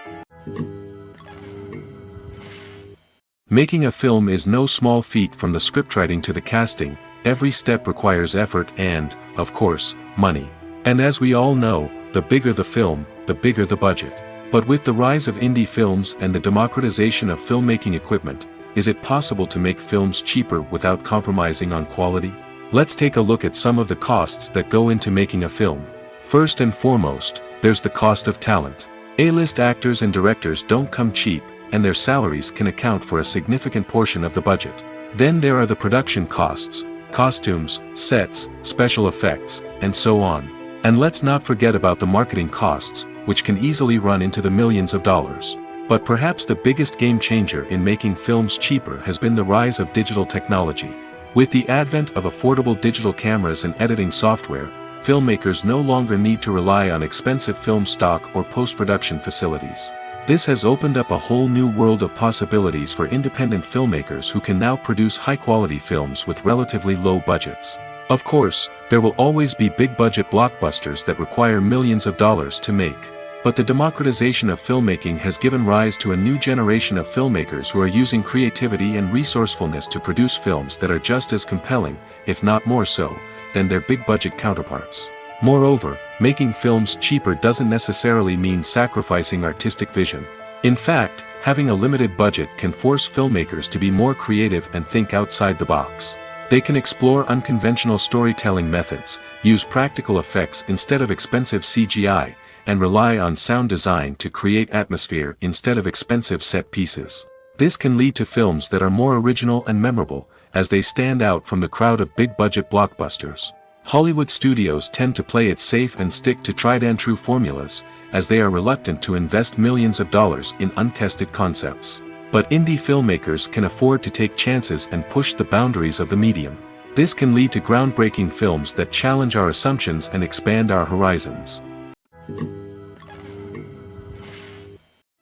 Making a film is no small feat. From the scriptwriting to the casting, every step requires effort and, of course, money. And as we all know, the bigger the film, the bigger the budget. But with the rise of indie films and the democratization of filmmaking equipment, is it possible to make films cheaper without compromising on quality? Let's take a look at some of the costs that go into making a film. First and foremost, there's the cost of talent. A-list actors and directors don't come cheap, and their salaries can account for a significant portion of the budget. Then there are the production costs, costumes, sets, special effects, and so on. And let's not forget about the marketing costs, which can easily run into the millions of dollars. But perhaps the biggest game changer in making films cheaper has been the rise of digital technology. With the advent of affordable digital cameras and editing software, filmmakers no longer need to rely on expensive film stock or post-production facilities. This has opened up a whole new world of possibilities for independent filmmakers who can now produce high-quality films with relatively low budgets. Of course, there will always be big-budget blockbusters that require millions of dollars to make. But the democratization of filmmaking has given rise to a new generation of filmmakers who are using creativity and resourcefulness to produce films that are just as compelling, if not more so, than their big-budget counterparts. Moreover, making films cheaper doesn't necessarily mean sacrificing artistic vision. In fact, having a limited budget can force filmmakers to be more creative and think outside the box. They can explore unconventional storytelling methods, use practical effects instead of expensive CGI, and rely on sound design to create atmosphere instead of expensive set pieces. This can lead to films that are more original and memorable, as they stand out from the crowd of big-budget blockbusters. Hollywood studios tend to play it safe and stick to tried-and-true formulas, as they are reluctant to invest millions of dollars in untested concepts. But indie filmmakers can afford to take chances and push the boundaries of the medium. This can lead to groundbreaking films that challenge our assumptions and expand our horizons.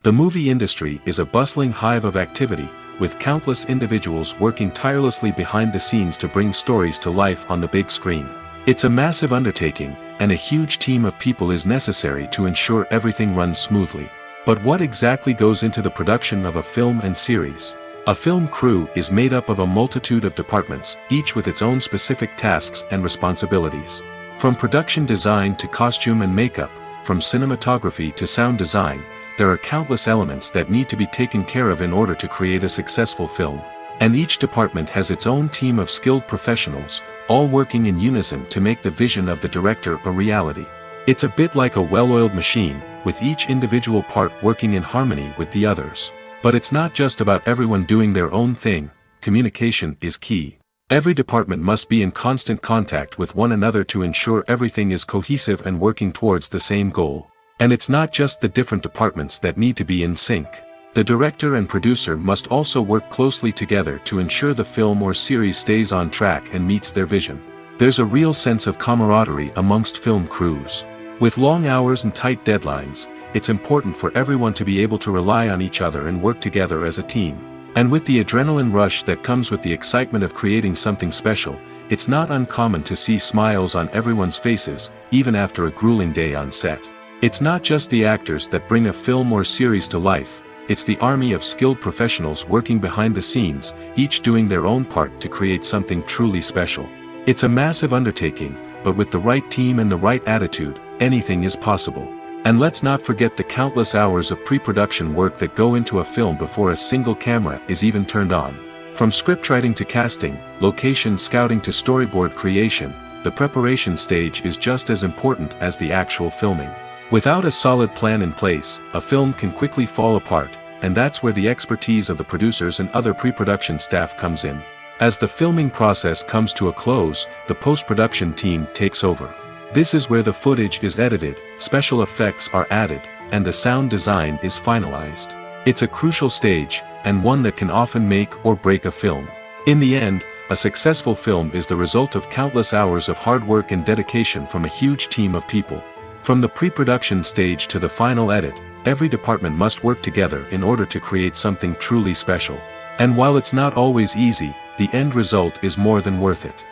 The movie industry is a bustling hive of activity, with countless individuals working tirelessly behind the scenes to bring stories to life on the big screen. It's a massive undertaking, and a huge team of people is necessary to ensure everything runs smoothly. But what exactly goes into the production of a film and series? A film crew is made up of a multitude of departments, each with its own specific tasks and responsibilities. From production design to costume and makeup, from cinematography to sound design, there are countless elements that need to be taken care of in order to create a successful film. And each department has its own team of skilled professionals, all working in unison to make the vision of the director a reality. It's a bit like a well-oiled machine, with each individual part working in harmony with the others. But it's not just about everyone doing their own thing. Communication is key. Every department must be in constant contact with one another to ensure everything is cohesive and working towards the same goal. And it's not just the different departments that need to be in sync. The director and producer must also work closely together to ensure the film or series stays on track and meets their vision. There's a real sense of camaraderie amongst film crews. With long hours and tight deadlines, it's important for everyone to be able to rely on each other and work together as a team. And with the adrenaline rush that comes with the excitement of creating something special, it's not uncommon to see smiles on everyone's faces, even after a grueling day on set. It's not just the actors that bring a film or series to life, it's the army of skilled professionals working behind the scenes, each doing their own part to create something truly special. It's a massive undertaking, but with the right team and the right attitude, anything is possible. And let's not forget the countless hours of pre-production work that go into a film before a single camera is even turned on. From scriptwriting to casting, location scouting to storyboard creation, the preparation stage is just as important as the actual filming. Without a solid plan in place, a film can quickly fall apart, and that's where the expertise of the producers and other pre-production staff comes in. As the filming process comes to a close, the post-production team takes over. This is where the footage is edited, special effects are added, and the sound design is finalized. It's a crucial stage, and one that can often make or break a film. In the end, a successful film is the result of countless hours of hard work and dedication from a huge team of people. From the pre-production stage to the final edit, every department must work together in order to create something truly special. And while it's not always easy, the end result is more than worth it.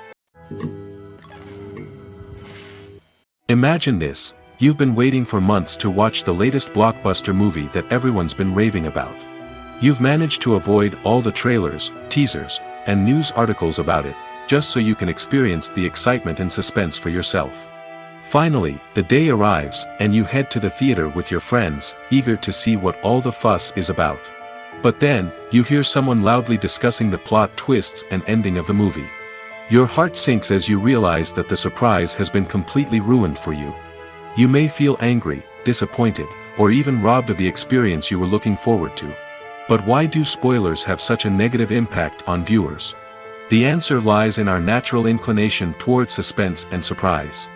Imagine this, you've been waiting for months to watch the latest blockbuster movie that everyone's been raving about. You've managed to avoid all the trailers, teasers, and news articles about it, just so you can experience the excitement and suspense for yourself. Finally, the day arrives, and you head to the theater with your friends, eager to see what all the fuss is about. But then, you hear someone loudly discussing the plot twists and ending of the movie. Your heart sinks as you realize that the surprise has been completely ruined for you. You may feel angry, disappointed, or even robbed of the experience you were looking forward to. But why do spoilers have such a negative impact on viewers? The answer lies in our natural inclination towards suspense and surprise.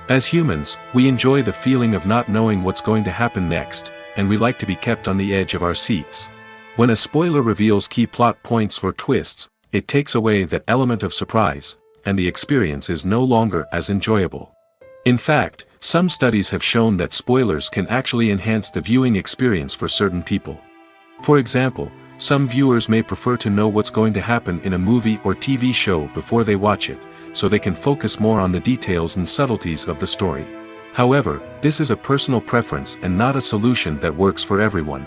As humans, we enjoy the feeling of not knowing what's going to happen next, and we like to be kept on the edge of our seats. When a spoiler reveals key plot points or twists, it takes away that element of surprise, and the experience is no longer as enjoyable. In fact, some studies have shown that spoilers can actually enhance the viewing experience for certain people. For example, some viewers may prefer to know what's going to happen in a movie or TV show before they watch it, so they can focus more on the details and subtleties of the story. However, this is a personal preference and not a solution that works for everyone.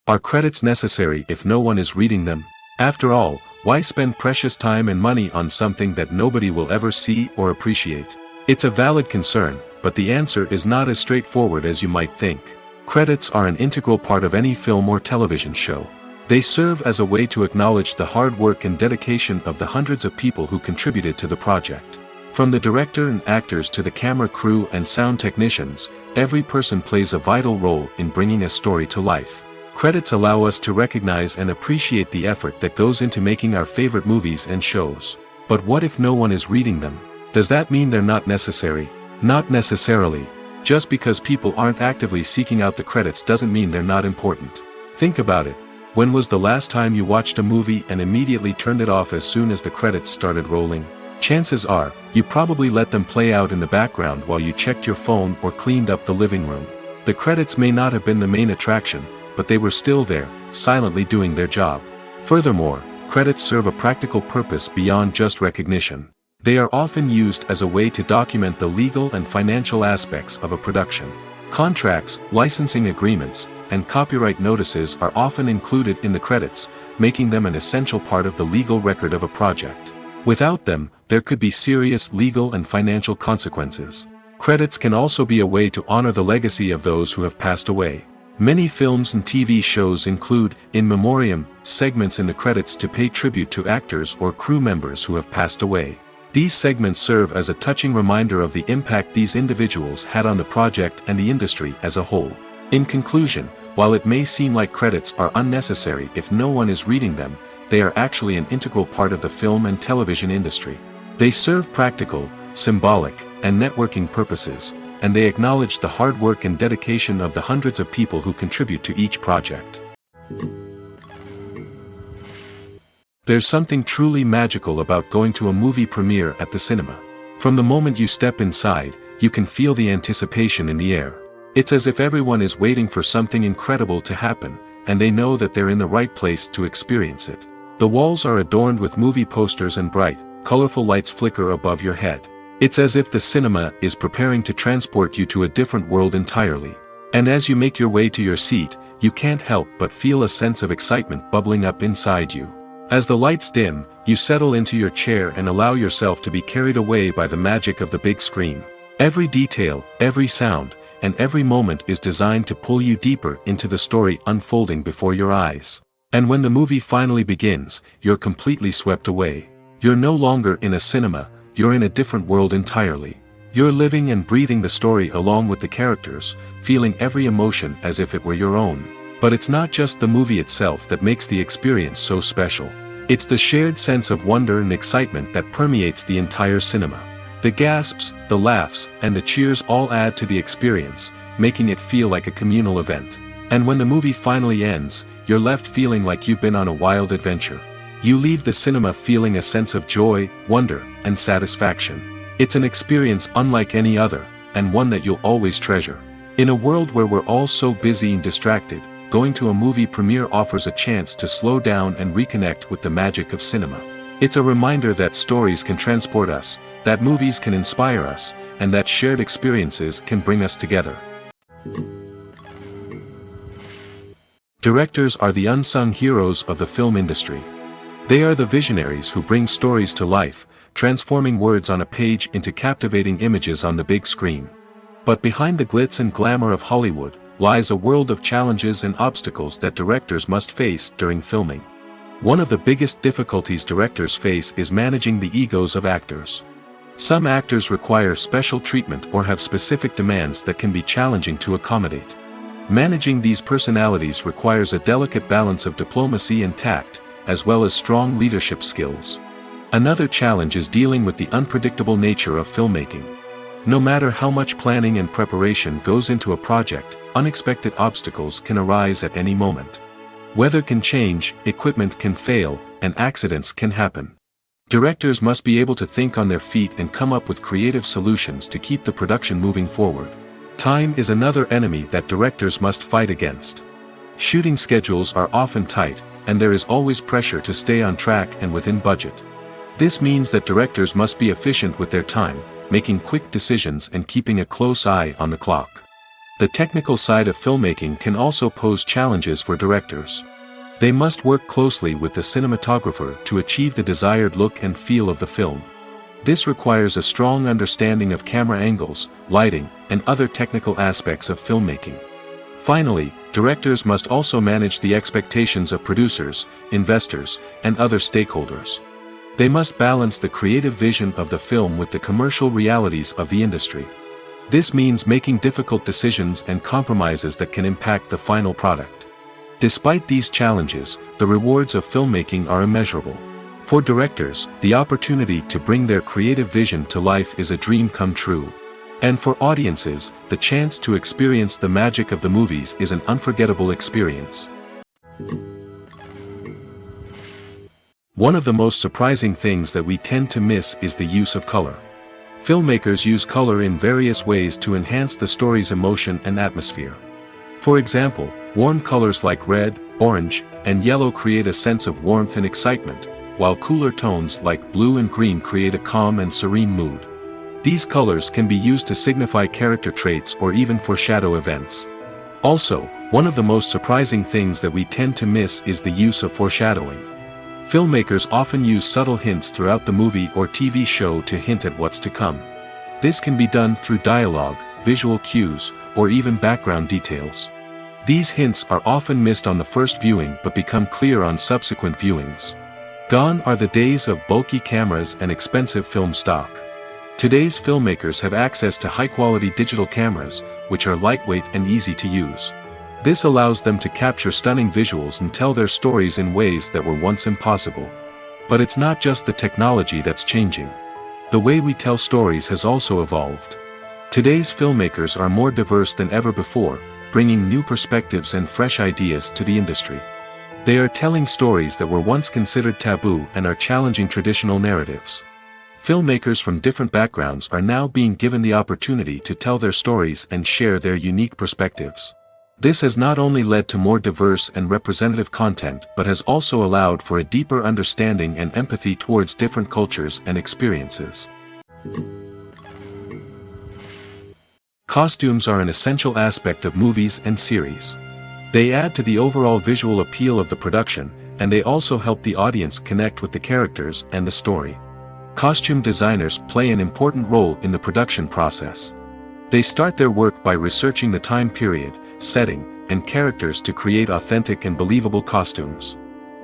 Are credits necessary if no one is reading them? After all, why spend precious time and money on something that nobody will ever see or appreciate? It's a valid concern, but the answer is not as straightforward as you might think. Credits are an integral part of any film or television show. They serve as a way to acknowledge the hard work and dedication of the hundreds of people who contributed to the project. From the director and actors to the camera crew and sound technicians, every person plays a vital role in bringing a story to life. Credits allow us to recognize and appreciate the effort that goes into making our favorite movies and shows. But what if no one is reading them? Does that mean they're not necessary? Not necessarily. Just because people aren't actively seeking out the credits doesn't mean they're not important. Think about it. When was the last time you watched a movie and immediately turned it off as soon as the credits started rolling? Chances are, you probably let them play out in the background while you checked your phone or cleaned up the living room. The credits may not have been the main attraction, but they were still there, silently doing their job. Furthermore, credits serve a practical purpose beyond just recognition. They are often used as a way to document the legal and financial aspects of a production. Contracts, licensing agreements, and copyright notices are often included in the credits, making them an essential part of the legal record of a project. Without them, there could be serious legal and financial consequences. Credits can also be a way to honor the legacy of those who have passed away. Many films and TV shows include, in memoriam, segments in the credits to pay tribute to actors or crew members who have passed away. These segments serve as a touching reminder of the impact these individuals had on the project and the industry as a whole. In conclusion, while it may seem like credits are unnecessary if no one is reading them, they are actually an integral part of the film and television industry. They serve practical, symbolic, and networking purposes, and they acknowledge the hard work and dedication of the hundreds of people who contribute to each project. There's something truly magical about going to a movie premiere at the cinema. From the moment you step inside, you can feel the anticipation in the air. It's as if everyone is waiting for something incredible to happen, and they know that they're in the right place to experience it. The walls are adorned with movie posters and bright, colorful lights flicker above your head. It's as if the cinema is preparing to transport you to a different world entirely. And as you make your way to your seat, you can't help but feel a sense of excitement bubbling up inside you. As the lights dim, you settle into your chair and allow yourself to be carried away by the magic of the big screen. Every detail, every sound, and every moment is designed to pull you deeper into the story unfolding before your eyes. And when the movie finally begins, you're completely swept away. You're no longer in a cinema, you're in a different world entirely. You're living and breathing the story along with the characters, feeling every emotion as if it were your own. But it's not just the movie itself that makes the experience so special. It's the shared sense of wonder and excitement that permeates the entire cinema. The gasps, the laughs, and the cheers all add to the experience, making it feel like a communal event. And when the movie finally ends, you're left feeling like you've been on a wild adventure. You leave the cinema feeling a sense of joy, wonder, and satisfaction. It's an experience unlike any other, and one that you'll always treasure. In a world where we're all so busy and distracted, going to a movie premiere offers a chance to slow down and reconnect with the magic of cinema. It's a reminder that stories can transport us, that movies can inspire us, and that shared experiences can bring us together. Directors are the unsung heroes of the film industry. They are the visionaries who bring stories to life, transforming words on a page into captivating images on the big screen. But behind the glitz and glamour of Hollywood, lies a world of challenges and obstacles that directors must face during filming. One of the biggest difficulties directors face is managing the egos of actors. Some actors require special treatment or have specific demands that can be challenging to accommodate. Managing these personalities requires a delicate balance of diplomacy and tact, as well as strong leadership skills. Another challenge is dealing with the unpredictable nature of filmmaking. No matter how much planning and preparation goes into a project, unexpected obstacles can arise at any moment. Weather can change, equipment can fail, and accidents can happen. Directors must be able to think on their feet and come up with creative solutions to keep the production moving forward. Time is another enemy that directors must fight against. Shooting schedules are often tight, and there is always pressure to stay on track and within budget. This means that directors must be efficient with their time, making quick decisions and keeping a close eye on the clock. The technical side of filmmaking can also pose challenges for directors. They must work closely with the cinematographer to achieve the desired look and feel of the film. This requires a strong understanding of camera angles, lighting, and other technical aspects of filmmaking. Finally, directors must also manage the expectations of producers, investors, and other stakeholders. They must balance the creative vision of the film with the commercial realities of the industry. This means making difficult decisions and compromises that can impact the final product. Despite these challenges, the rewards of filmmaking are immeasurable. For directors, the opportunity to bring their creative vision to life is a dream come true. And for audiences, the chance to experience the magic of the movies is an unforgettable experience. One of the most surprising things that we tend to miss is the use of color. Filmmakers use color in various ways to enhance the story's emotion and atmosphere. For example, warm colors like red, orange, and yellow create a sense of warmth and excitement, while cooler tones like blue and green create a calm and serene mood. These colors can be used to signify character traits or even foreshadow events. Also, one of the most surprising things that we tend to miss is the use of foreshadowing. Filmmakers often use subtle hints throughout the movie or TV show to hint at what's to come. This can be done through dialogue, visual cues, or even background details. These hints are often missed on the first viewing but become clear on subsequent viewings. Gone are the days of bulky cameras and expensive film stock. Today's filmmakers have access to high-quality digital cameras, which are lightweight and easy to use. This allows them to capture stunning visuals and tell their stories in ways that were once impossible. But it's not just the technology that's changing. The way we tell stories has also evolved. Today's filmmakers are more diverse than ever before, bringing new perspectives and fresh ideas to the industry. They are telling stories that were once considered taboo and are challenging traditional narratives. Filmmakers from different backgrounds are now being given the opportunity to tell their stories and share their unique perspectives. This has not only led to more diverse and representative content but has also allowed for a deeper understanding and empathy towards different cultures and experiences. Costumes are an essential aspect of movies and series. They add to the overall visual appeal of the production, and they also help the audience connect with the characters and the story. Costume designers play an important role in the production process. They start their work by researching the time period, setting, and characters to create authentic and believable costumes.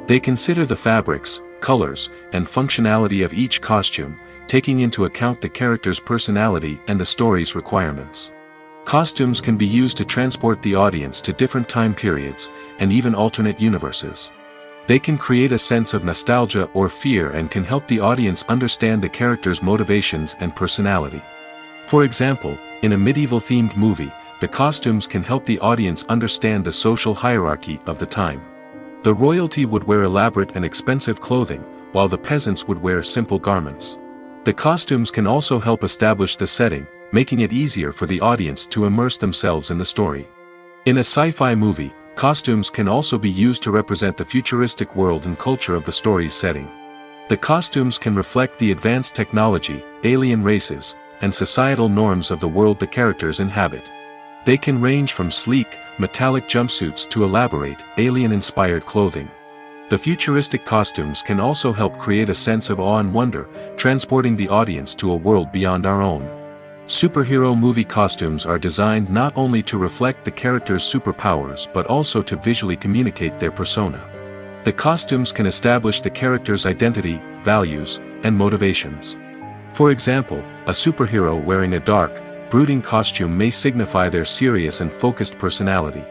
They consider the fabrics, colors, and functionality of each costume, taking into account the character's personality and the story's requirements. Costumes can be used to transport the audience to different time periods, and even alternate universes. They can create a sense of nostalgia or fear and can help the audience understand the character's motivations and personality. For example, in a medieval-themed movie, the costumes can help the audience understand the social hierarchy of the time. The royalty would wear elaborate and expensive clothing, while the peasants would wear simple garments. The costumes can also help establish the setting, making it easier for the audience to immerse themselves in the story. In a sci-fi movie, costumes can also be used to represent the futuristic world and culture of the story's setting. The costumes can reflect the advanced technology, alien races, and societal norms of the world the characters inhabit. They can range from sleek, metallic jumpsuits to elaborate, alien-inspired clothing. The futuristic costumes can also help create a sense of awe and wonder, transporting the audience to a world beyond our own. Superhero movie costumes are designed not only to reflect the character's superpowers but also to visually communicate their persona. The costumes can establish the character's identity, values, and motivations. For example, a superhero wearing a dark, brooding costume may signify their serious and focused personality.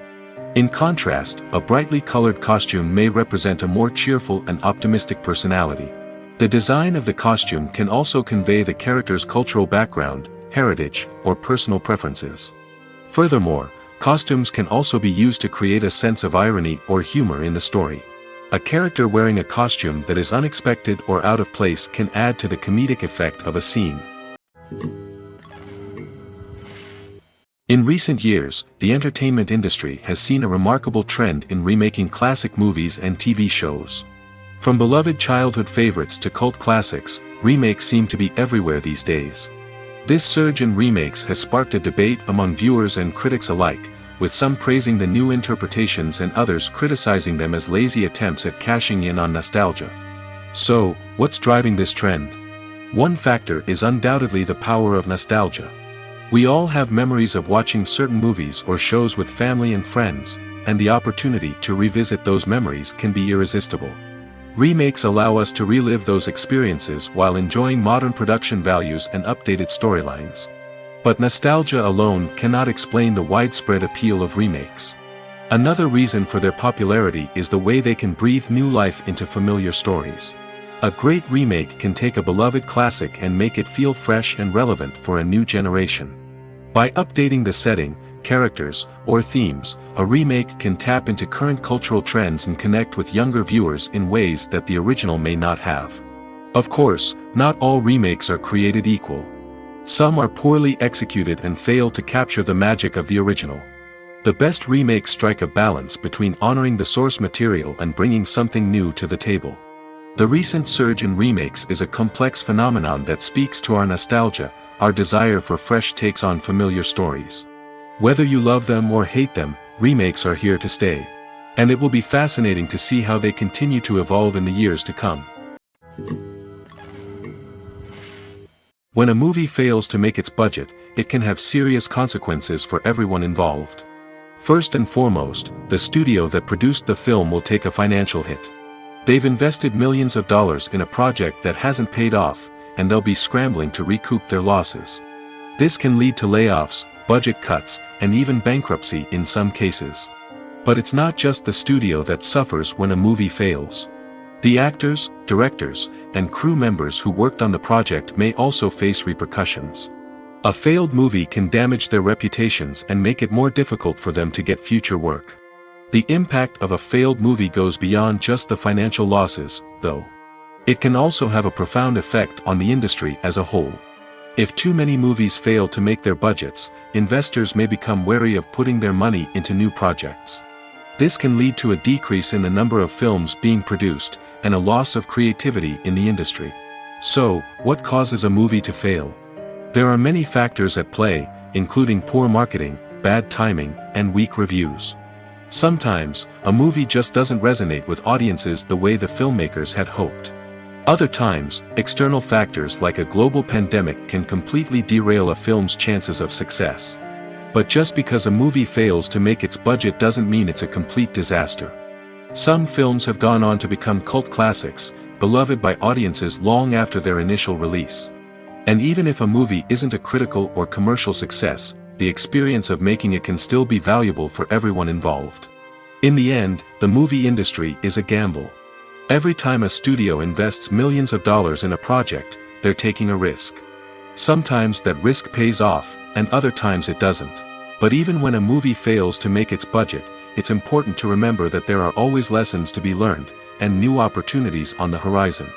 In contrast, a brightly colored costume may represent a more cheerful and optimistic personality. The design of the costume can also convey the character's cultural background, heritage, or personal preferences. Furthermore, costumes can also be used to create a sense of irony or humor in the story. A character wearing a costume that is unexpected or out of place can add to the comedic effect of a scene. In recent years, the entertainment industry has seen a remarkable trend in remaking classic movies and TV shows. From beloved childhood favorites to cult classics, remakes seem to be everywhere these days. This surge in remakes has sparked a debate among viewers and critics alike, with some praising the new interpretations and others criticizing them as lazy attempts at cashing in on nostalgia. So, what's driving this trend? One factor is undoubtedly the power of nostalgia. We all have memories of watching certain movies or shows with family and friends, and the opportunity to revisit those memories can be irresistible. Remakes allow us to relive those experiences while enjoying modern production values and updated storylines. But nostalgia alone cannot explain the widespread appeal of remakes. Another reason for their popularity is the way they can breathe new life into familiar stories. A great remake can take a beloved classic and make it feel fresh and relevant for a new generation. By updating the setting, characters, or themes, a remake can tap into current cultural trends and connect with younger viewers in ways that the original may not have. Of course, not all remakes are created equal. Some are poorly executed and fail to capture the magic of the original. The best remakes strike a balance between honoring the source material and bringing something new to the table. The recent surge in remakes is a complex phenomenon that speaks to our nostalgia, our desire for fresh takes on familiar stories. Whether you love them or hate them, remakes are here to stay. And it will be fascinating to see how they continue to evolve in the years to come. When a movie fails to make its budget, it can have serious consequences for everyone involved. First and foremost, the studio that produced the film will take a financial hit. They've invested millions of dollars in a project that hasn't paid off, and they'll be scrambling to recoup their losses. This can lead to layoffs, budget cuts, and even bankruptcy in some cases. But it's not just the studio that suffers when a movie fails. The actors, directors, and crew members who worked on the project may also face repercussions. A failed movie can damage their reputations and make it more difficult for them to get future work. The impact of a failed movie goes beyond just the financial losses, though. It can also have a profound effect on the industry as a whole. If too many movies fail to make their budgets, investors may become wary of putting their money into new projects. This can lead to a decrease in the number of films being produced, and a loss of creativity in the industry. So, what causes a movie to fail? There are many factors at play, including poor marketing, bad timing, and weak reviews. Sometimes, a movie just doesn't resonate with audiences the way the filmmakers had hoped. Other times, external factors like a global pandemic can completely derail a film's chances of success. But just because a movie fails to make its budget doesn't mean it's a complete disaster. Some films have gone on to become cult classics, beloved by audiences long after their initial release. And even if a movie isn't a critical or commercial success, the experience of making it can still be valuable for everyone involved. In the end, the movie industry is a gamble. Every time a studio invests millions of dollars in a project, they're taking a risk. Sometimes that risk pays off, and other times it doesn't. But even when a movie fails to make its budget, it's important to remember that there are always lessons to be learned, and new opportunities on the horizon.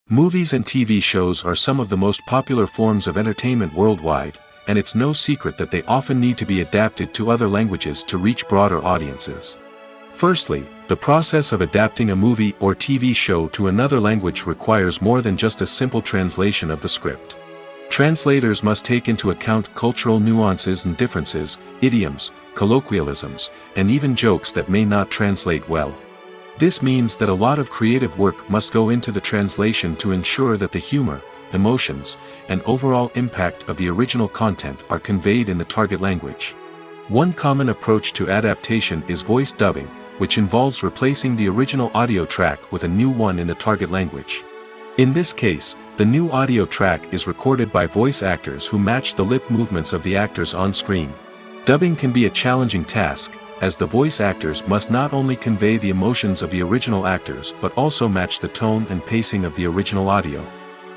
Movies and TV shows are some of the most popular forms of entertainment worldwide, and it's no secret that they often need to be adapted to other languages to reach broader audiences. Firstly, the process of adapting a movie or TV show to another language requires more than just a simple translation of the script. Translators must take into account cultural nuances and differences, idioms, colloquialisms, and even jokes that may not translate well. This means that a lot of creative work must go into the translation to ensure that the humor, emotions, and overall impact of the original content are conveyed in the target language. One common approach to adaptation is voice dubbing, which involves replacing the original audio track with a new one in the target language. In this case, the new audio track is recorded by voice actors who match the lip movements of the actors on screen. Dubbing can be a challenging task, as the voice actors must not only convey the emotions of the original actors but also match the tone and pacing of the original audio.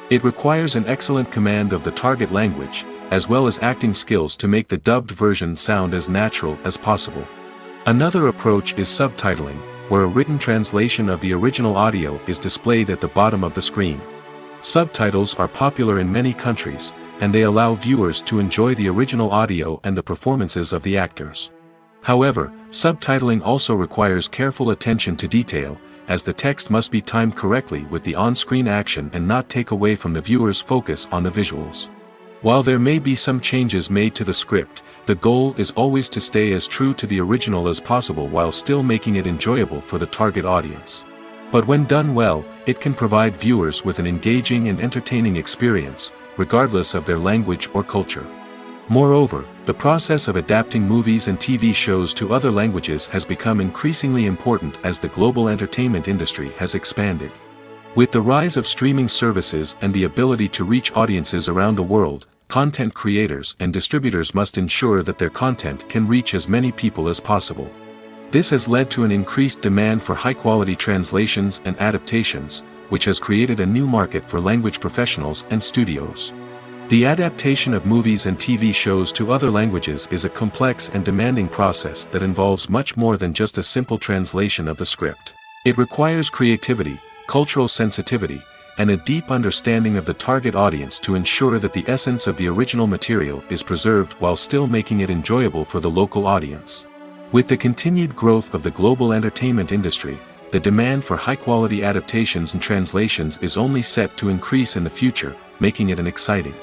It requires an excellent command of the target language, as well as acting skills to make the dubbed version sound as natural as possible. Another approach is subtitling, where a written translation of the original audio is displayed at the bottom of the screen. Subtitles are popular in many countries, and they allow viewers to enjoy the original audio and the performances of the actors. However, subtitling also requires careful attention to detail, as the text must be timed correctly with the on-screen action and not take away from the viewer's focus on the visuals. While there may be some changes made to the script, the goal is always to stay as true to the original as possible while still making it enjoyable for the target audience. But when done well, it can provide viewers with an engaging and entertaining experience, regardless of their language or culture. Moreover, the process of adapting movies and TV shows to other languages has become increasingly important as the global entertainment industry has expanded. With the rise of streaming services and the ability to reach audiences around the world, content creators and distributors must ensure that their content can reach as many people as possible. This has led to an increased demand for high-quality translations and adaptations, which has created a new market for language professionals and studios. The adaptation of movies and TV shows to other languages is a complex and demanding process that involves much more than just a simple translation of the script. It requires creativity, cultural sensitivity, and a deep understanding of the target audience to ensure that the essence of the original material is preserved while still making it enjoyable for the local audience. With the continued growth of the global entertainment industry, the demand for high-quality adaptations and translations is only set to increase in the future, making it an exciting.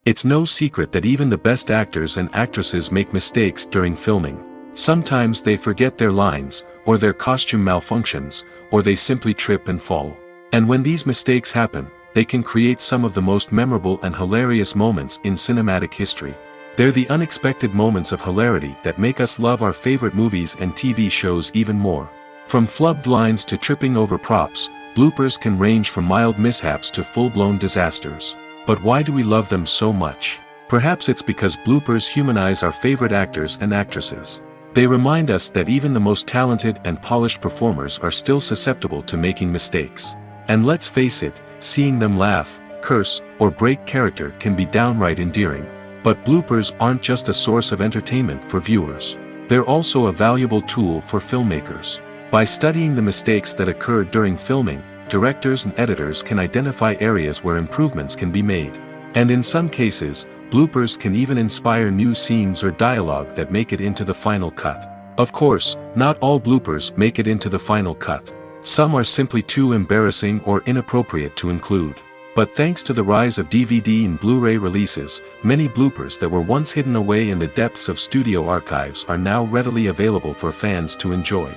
It's no secret that even the best actors and actresses make mistakes during filming. Sometimes they forget their lines, or their costume malfunctions, or they simply trip and fall. And when these mistakes happen, they can create some of the most memorable and hilarious moments in cinematic history. They're the unexpected moments of hilarity that make us love our favorite movies and TV shows even more. From flubbed lines to tripping over props, bloopers can range from mild mishaps to full-blown disasters. But why do we love them so much? Perhaps it's because bloopers humanize our favorite actors and actresses. They remind us that even the most talented and polished performers are still susceptible to making mistakes. And let's face it, seeing them laugh, curse, or break character can be downright endearing. But bloopers aren't just a source of entertainment for viewers. They're also a valuable tool for filmmakers. By studying the mistakes that occurred during filming, directors and editors can identify areas where improvements can be made. And in some cases, bloopers can even inspire new scenes or dialogue that make it into the final cut. Of course, not all bloopers make it into the final cut. Some are simply too embarrassing or inappropriate to include. But thanks to the rise of DVD and Blu-ray releases, many bloopers that were once hidden away in the depths of studio archives are now readily available for fans to enjoy.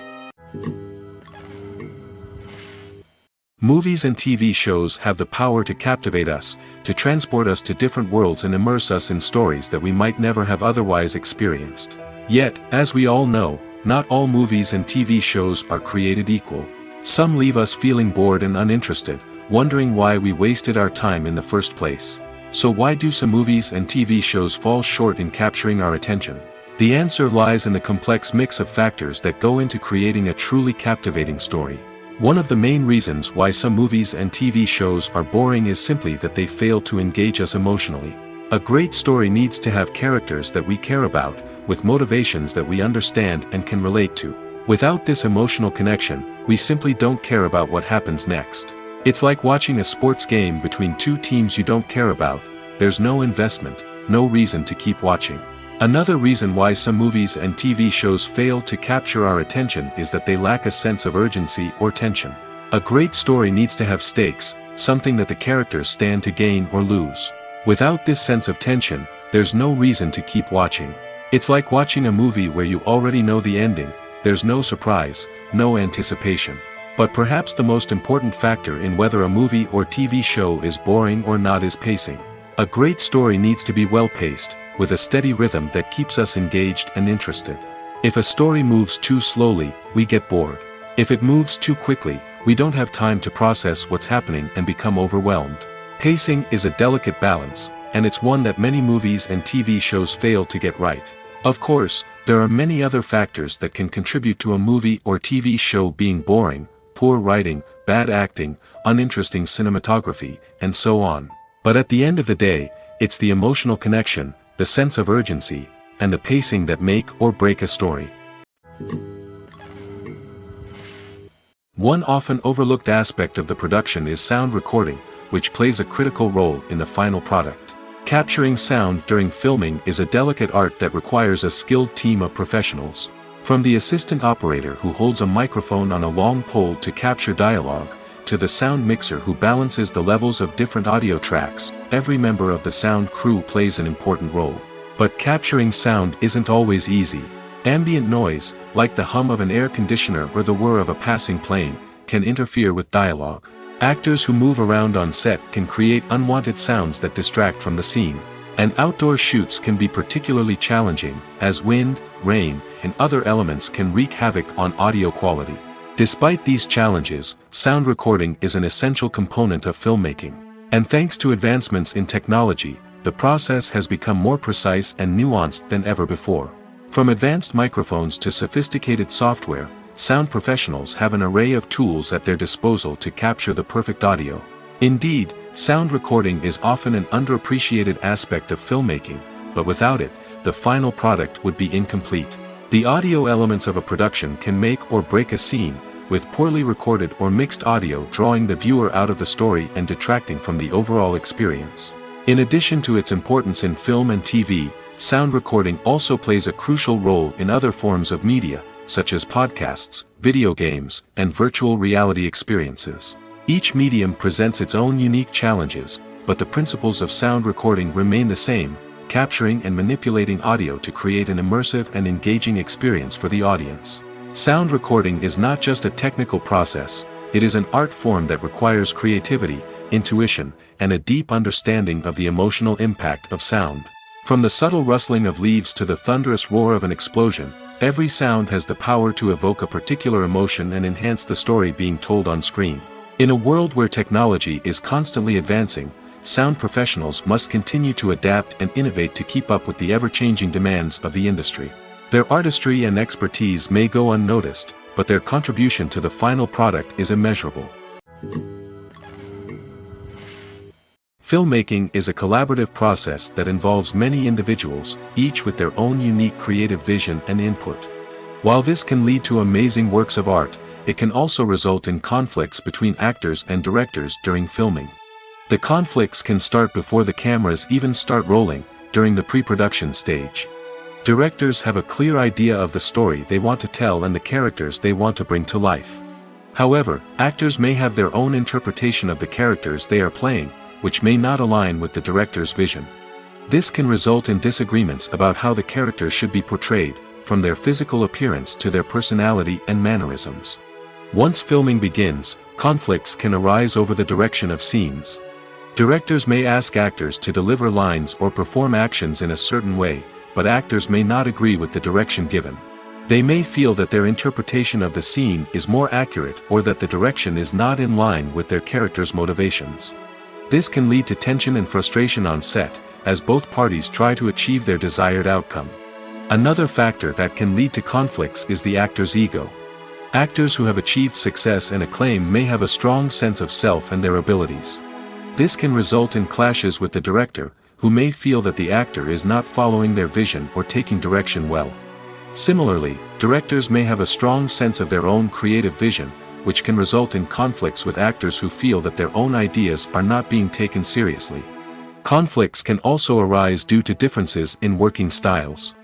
Movies and TV shows have the power to captivate us, to transport us to different worlds and immerse us in stories that we might never have otherwise experienced. Yet, as we all know, not all movies and TV shows are created equal. Some leave us feeling bored and uninterested, wondering why we wasted our time in the first place. So why do some movies and TV shows fall short in capturing our attention? The answer lies in the complex mix of factors that go into creating a truly captivating story. One of the main reasons why some movies and TV shows are boring is simply that they fail to engage us emotionally. A great story needs to have characters that we care about, with motivations that we understand and can relate to. Without this emotional connection, we simply don't care about what happens next. It's like watching a sports game between two teams you don't care about. There's no investment, no reason to keep watching. Another reason why some movies and TV shows fail to capture our attention is that they lack a sense of urgency or tension. A great story needs to have stakes, something that the characters stand to gain or lose. Without this sense of tension, there's no reason to keep watching. It's like watching a movie where you already know the ending. There's no surprise, no anticipation. But perhaps the most important factor in whether a movie or TV show is boring or not is pacing. A great story needs to be well-paced, with a steady rhythm that keeps us engaged and interested. If a story moves too slowly, we get bored. If it moves too quickly, we don't have time to process what's happening and become overwhelmed. Pacing is a delicate balance, and it's one that many movies and TV shows fail to get right. Of course, there are many other factors that can contribute to a movie or TV show being boring: poor writing, bad acting, uninteresting cinematography, and so on. But at the end of the day, it's the emotional connection, the sense of urgency, and the pacing that make or break a story. One often overlooked aspect of the production is sound recording, which plays a critical role in the final product. Capturing sound during filming is a delicate art that requires a skilled team of professionals. From the assistant operator who holds a microphone on a long pole to capture dialogue, to the sound mixer who balances the levels of different audio tracks, every member of the sound crew plays an important role. But capturing sound isn't always easy. Ambient noise, like the hum of an air conditioner or the whir of a passing plane, can interfere with dialogue. Actors who move around on set can create unwanted sounds that distract from the scene. And outdoor shoots can be particularly challenging, as wind, rain, and other elements can wreak havoc on audio quality. Despite these challenges, sound recording is an essential component of filmmaking. And thanks to advancements in technology, the process has become more precise and nuanced than ever before. From advanced microphones to sophisticated software, sound professionals have an array of tools at their disposal to capture the perfect audio. Indeed, sound recording is often an underappreciated aspect of filmmaking, but without it, the final product would be incomplete. The audio elements of a production can make or break a scene, with poorly recorded or mixed audio drawing the viewer out of the story and detracting from the overall experience. In addition to its importance in film and TV, sound recording also plays a crucial role in other forms of media, such as podcasts, video games, and virtual reality experiences. Each medium presents its own unique challenges, but the principles of sound recording remain the same: capturing and manipulating audio to create an immersive and engaging experience for the audience. Sound recording is not just a technical process, it is an art form that requires creativity, intuition, and a deep understanding of the emotional impact of sound. From the subtle rustling of leaves to the thunderous roar of an explosion, every sound has the power to evoke a particular emotion and enhance the story being told on screen. In a world where technology is constantly advancing, sound professionals must continue to adapt and innovate to keep up with the ever-changing demands of the industry. Their artistry and expertise may go unnoticed, but their contribution to the final product is immeasurable. Filmmaking is a collaborative process that involves many individuals, each with their own unique creative vision and input. While this can lead to amazing works of art, it can also result in conflicts between actors and directors during filming. The conflicts can start before the cameras even start rolling, during the pre-production stage. Directors have a clear idea of the story they want to tell and the characters they want to bring to life. However, actors may have their own interpretation of the characters they are playing, which may not align with the director's vision. This can result in disagreements about how the characters should be portrayed, from their physical appearance to their personality and mannerisms. Once filming begins, conflicts can arise over the direction of scenes. Directors may ask actors to deliver lines or perform actions in a certain way, but actors may not agree with the direction given. They may feel that their interpretation of the scene is more accurate or that the direction is not in line with their character's motivations. This can lead to tension and frustration on set, as both parties try to achieve their desired outcome. Another factor that can lead to conflicts is the actor's ego. Actors who have achieved success and acclaim may have a strong sense of self and their abilities. This can result in clashes with the director, who may feel that the actor is not following their vision or taking direction well. Similarly, directors may have a strong sense of their own creative vision, which can result in conflicts with actors who feel that their own ideas are not being taken seriously. Conflicts can also arise due to differences in working styles.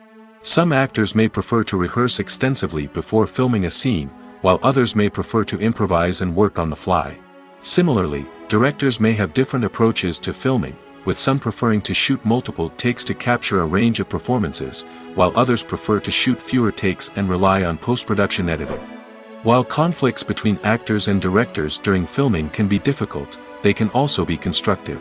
Some actors may prefer to rehearse extensively before filming a scene, while others may prefer to improvise and work on the fly. Similarly, directors may have different approaches to filming, with some preferring to shoot multiple takes to capture a range of performances, while others prefer to shoot fewer takes and rely on post-production editing. While conflicts between actors and directors during filming can be difficult, they can also be constructive.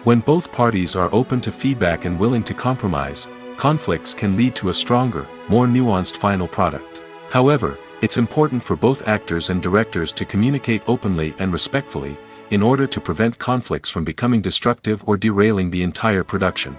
When both parties are open to feedback and willing to compromise, conflicts can lead to a stronger, more nuanced final product. However, it's important for both actors and directors to communicate openly and respectfully, in order to prevent conflicts from becoming destructive or derailing the entire production.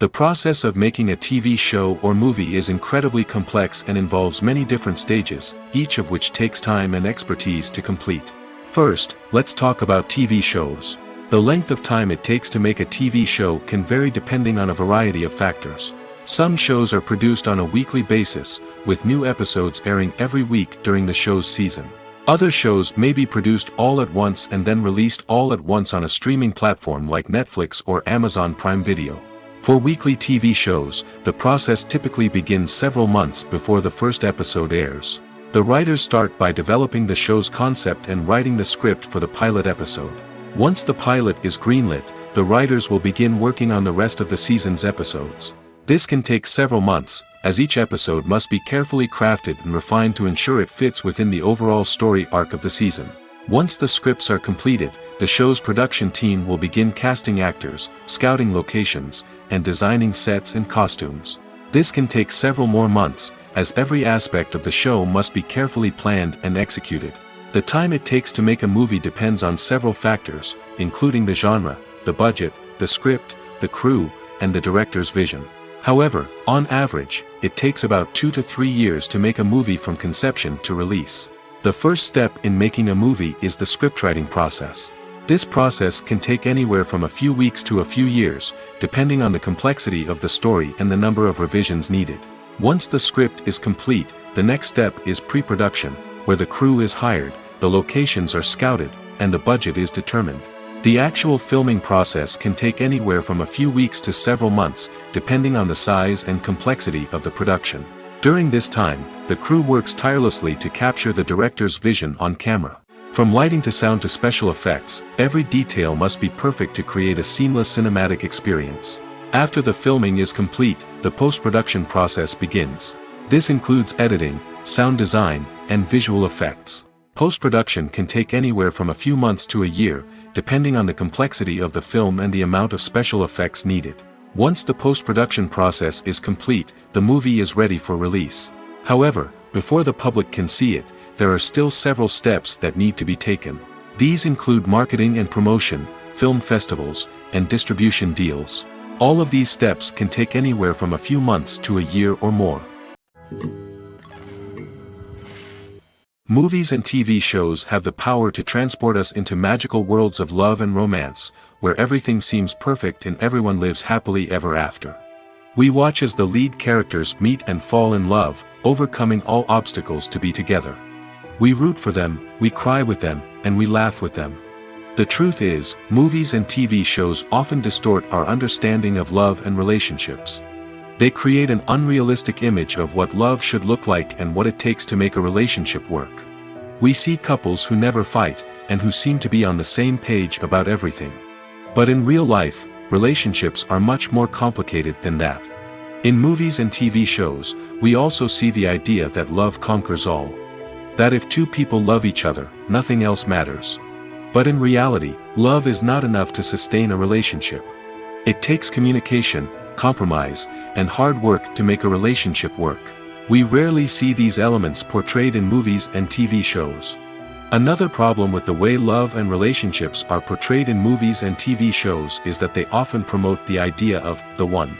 The process of making a TV show or movie is incredibly complex and involves many different stages, each of which takes time and expertise to complete. First, let's talk about TV shows. The length of time it takes to make a TV show can vary depending on a variety of factors. Some shows are produced on a weekly basis, with new episodes airing every week during the show's season. Other shows may be produced all at once and then released all at once on a streaming platform like Netflix or Amazon Prime Video. For weekly TV shows, the process typically begins several months before the first episode airs. The writers start by developing the show's concept and writing the script for the pilot episode. Once the pilot is greenlit, the writers will begin working on the rest of the season's episodes. This can take several months, as each episode must be carefully crafted and refined to ensure it fits within the overall story arc of the season. Once the scripts are completed, the show's production team will begin casting actors, scouting locations, and designing sets and costumes. This can take several more months, as every aspect of the show must be carefully planned and executed. The time it takes to make a movie depends on several factors, including the genre, the budget, the script, the crew, and the director's vision. However, on average, it takes about 2 to 3 years to make a movie from conception to release. The first step in making a movie is the scriptwriting process. This process can take anywhere from a few weeks to a few years, depending on the complexity of the story and the number of revisions needed. Once the script is complete, the next step is pre-production, where the crew is hired, the locations are scouted, and the budget is determined. The actual filming process can take anywhere from a few weeks to several months, depending on the size and complexity of the production. During this time, the crew works tirelessly to capture the director's vision on camera. From lighting to sound to special effects, every detail must be perfect to create a seamless cinematic experience. After the filming is complete, the post-production process begins. This includes editing, sound design, and visual effects. Post-production can take anywhere from a few months to a year, depending on the complexity of the film and the amount of special effects needed. Once the post-production process is complete, the movie is ready for release. However, before the public can see it, there are still several steps that need to be taken. These include marketing and promotion, film festivals, and distribution deals. All of these steps can take anywhere from a few months to a year or more. Movies and TV shows have the power to transport us into magical worlds of love and romance, where everything seems perfect and everyone lives happily ever after. We watch as the lead characters meet and fall in love, overcoming all obstacles to be together. We root for them, we cry with them, and we laugh with them. The truth is, movies and TV shows often distort our understanding of love and relationships. They create an unrealistic image of what love should look like and what it takes to make a relationship work. We see couples who never fight, and who seem to be on the same page about everything. But in real life, relationships are much more complicated than that. In movies and TV shows, we also see the idea that love conquers all. That if two people love each other, nothing else matters. But in reality, love is not enough to sustain a relationship. It takes communication, compromise, and hard work to make a relationship work. We rarely see these elements portrayed in movies and TV shows. Another problem with the way love and relationships are portrayed in movies and TV shows is that they often promote the idea of the one.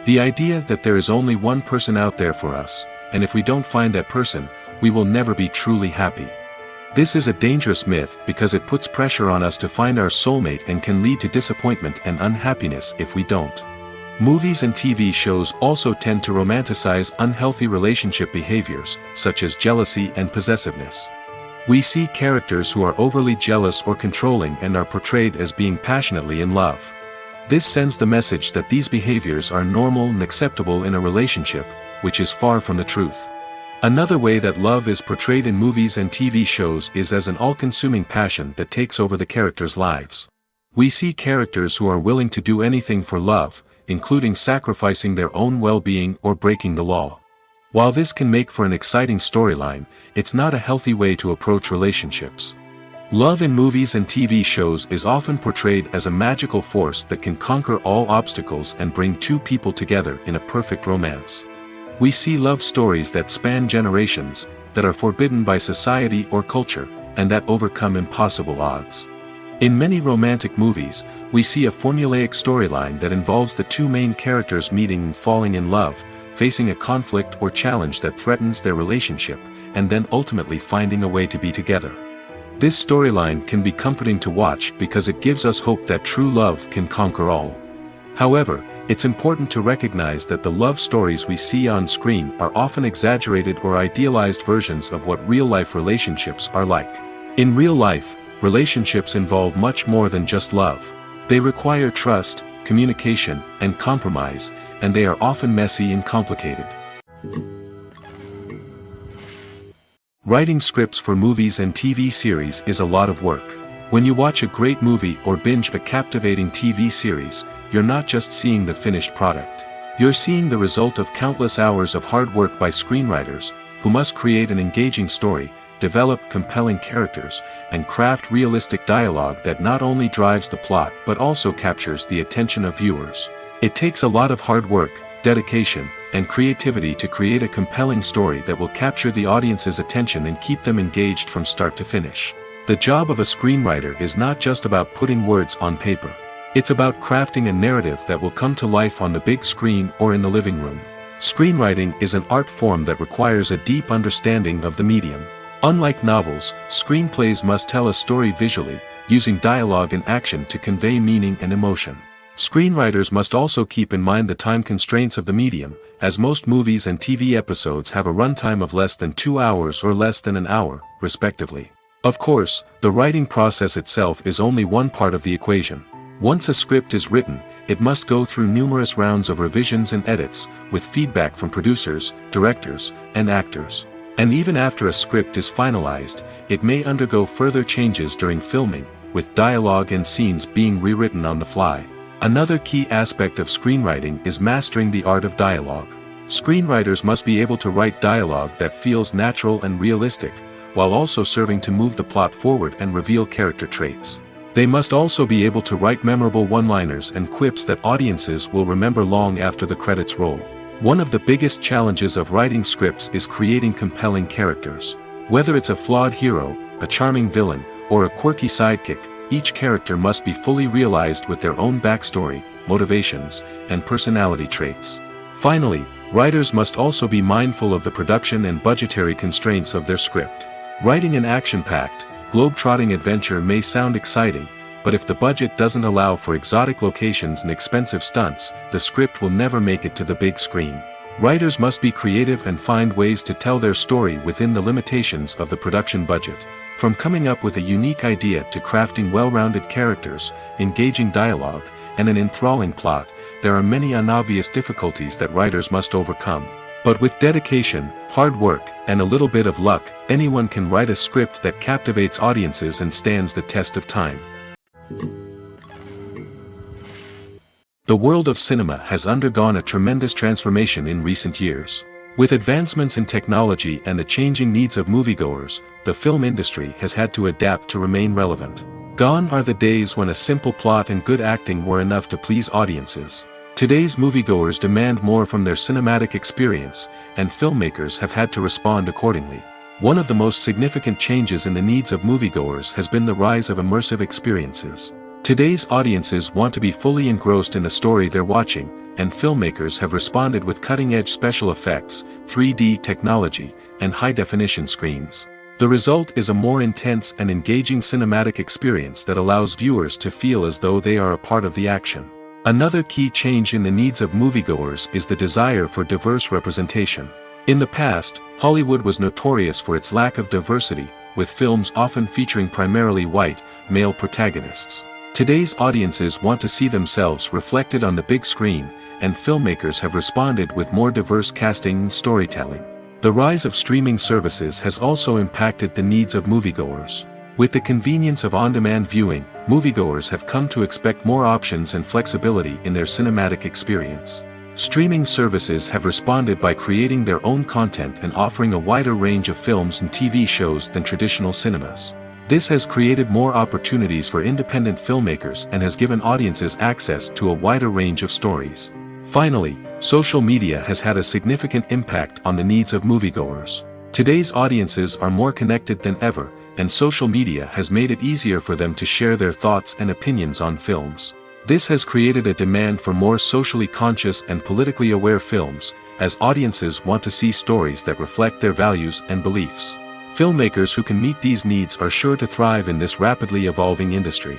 The idea that there is only one person out there for us, and if we don't find that person, we will never be truly happy. This is a dangerous myth because it puts pressure on us to find our soulmate and can lead to disappointment and unhappiness if we don't. Movies and TV shows also tend to romanticize unhealthy relationship behaviors, such as jealousy and possessiveness. We see characters who are overly jealous or controlling and are portrayed as being passionately in love. This sends the message that these behaviors are normal and acceptable in a relationship, which is far from the truth. Another way that love is portrayed in movies and TV shows is as an all-consuming passion that takes over the characters' lives. We see characters who are willing to do anything for love, including sacrificing their own well-being or breaking the law. While this can make for an exciting storyline, it's not a healthy way to approach relationships. Love in movies and TV shows is often portrayed as a magical force that can conquer all obstacles and bring two people together in a perfect romance. We see love stories that span generations, that are forbidden by society or culture, and that overcome impossible odds. In many romantic movies, we see a formulaic storyline that involves the two main characters meeting and falling in love, facing a conflict or challenge that threatens their relationship, and then ultimately finding a way to be together. This storyline can be comforting to watch because it gives us hope that true love can conquer all. However, It's important to recognize that the love stories we see on screen are often exaggerated or idealized versions of what real-life relationships are like. In real life, relationships involve much more than just love. They require trust, communication, and compromise, and they are often messy and complicated. Writing scripts for movies and TV series is a lot of work. When you watch a great movie or binge a captivating TV series, you're not just seeing the finished product. You're seeing the result of countless hours of hard work by screenwriters, who must create an engaging story, develop compelling characters, and craft realistic dialogue that not only drives the plot but also captures the attention of viewers. It takes a lot of hard work, dedication, and creativity to create a compelling story that will capture the audience's attention and keep them engaged from start to finish. The job of a screenwriter is not just about putting words on paper. It's about crafting a narrative that will come to life on the big screen or in the living room. Screenwriting is an art form that requires a deep understanding of the medium. Unlike novels, screenplays must tell a story visually, using dialogue and action to convey meaning and emotion. Screenwriters must also keep in mind the time constraints of the medium, as most movies and TV episodes have a runtime of less than 2 hours or less than an hour, respectively. Of course, the writing process itself is only one part of the equation. Once a script is written, it must go through numerous rounds of revisions and edits, with feedback from producers, directors, and actors. And even after a script is finalized, it may undergo further changes during filming, with dialogue and scenes being rewritten on the fly. Another key aspect of screenwriting is mastering the art of dialogue. Screenwriters must be able to write dialogue that feels natural and realistic, while also serving to move the plot forward and reveal character traits. They must also be able to write memorable one-liners and quips that audiences will remember long after the credits roll. One of the biggest challenges of writing scripts is creating compelling characters. Whether it's a flawed hero, a charming villain, or a quirky sidekick, each character must be fully realized with their own backstory, motivations, and personality traits. Finally, writers must also be mindful of the production and budgetary constraints of their script. Writing an action-packed, globe-trotting adventure may sound exciting, but if the budget doesn't allow for exotic locations and expensive stunts, the script will never make it to the big screen. Writers must be creative and find ways to tell their story within the limitations of the production budget. From coming up with a unique idea to crafting well-rounded characters, engaging dialogue, and an enthralling plot, there are many unobvious difficulties that writers must overcome. But with dedication, hard work, and a little bit of luck, anyone can write a script that captivates audiences and stands the test of time. The world of cinema has undergone a tremendous transformation in recent years. With advancements in technology and the changing needs of moviegoers, the film industry has had to adapt to remain relevant. Gone are the days when a simple plot and good acting were enough to please audiences. Today's moviegoers demand more from their cinematic experience, and filmmakers have had to respond accordingly. One of the most significant changes in the needs of moviegoers has been the rise of immersive experiences. Today's audiences want to be fully engrossed in the story they're watching, and filmmakers have responded with cutting-edge special effects, 3D technology, and high-definition screens. The result is a more intense and engaging cinematic experience that allows viewers to feel as though they are a part of the action. Another key change in the needs of moviegoers is the desire for diverse representation. In the past, Hollywood was notorious for its lack of diversity, with films often featuring primarily white, male protagonists. Today's audiences want to see themselves reflected on the big screen, and filmmakers have responded with more diverse casting and storytelling. The rise of streaming services has also impacted the needs of moviegoers. With the convenience of on-demand viewing, moviegoers have come to expect more options and flexibility in their cinematic experience. Streaming services have responded by creating their own content and offering a wider range of films and TV shows than traditional cinemas. This has created more opportunities for independent filmmakers and has given audiences access to a wider range of stories. Finally, social media has had a significant impact on the needs of moviegoers. Today's audiences are more connected than ever, and social media has made it easier for them to share their thoughts and opinions on films. This has created a demand for more socially conscious and politically aware films, as audiences want to see stories that reflect their values and beliefs. Filmmakers who can meet these needs are sure to thrive in this rapidly evolving industry.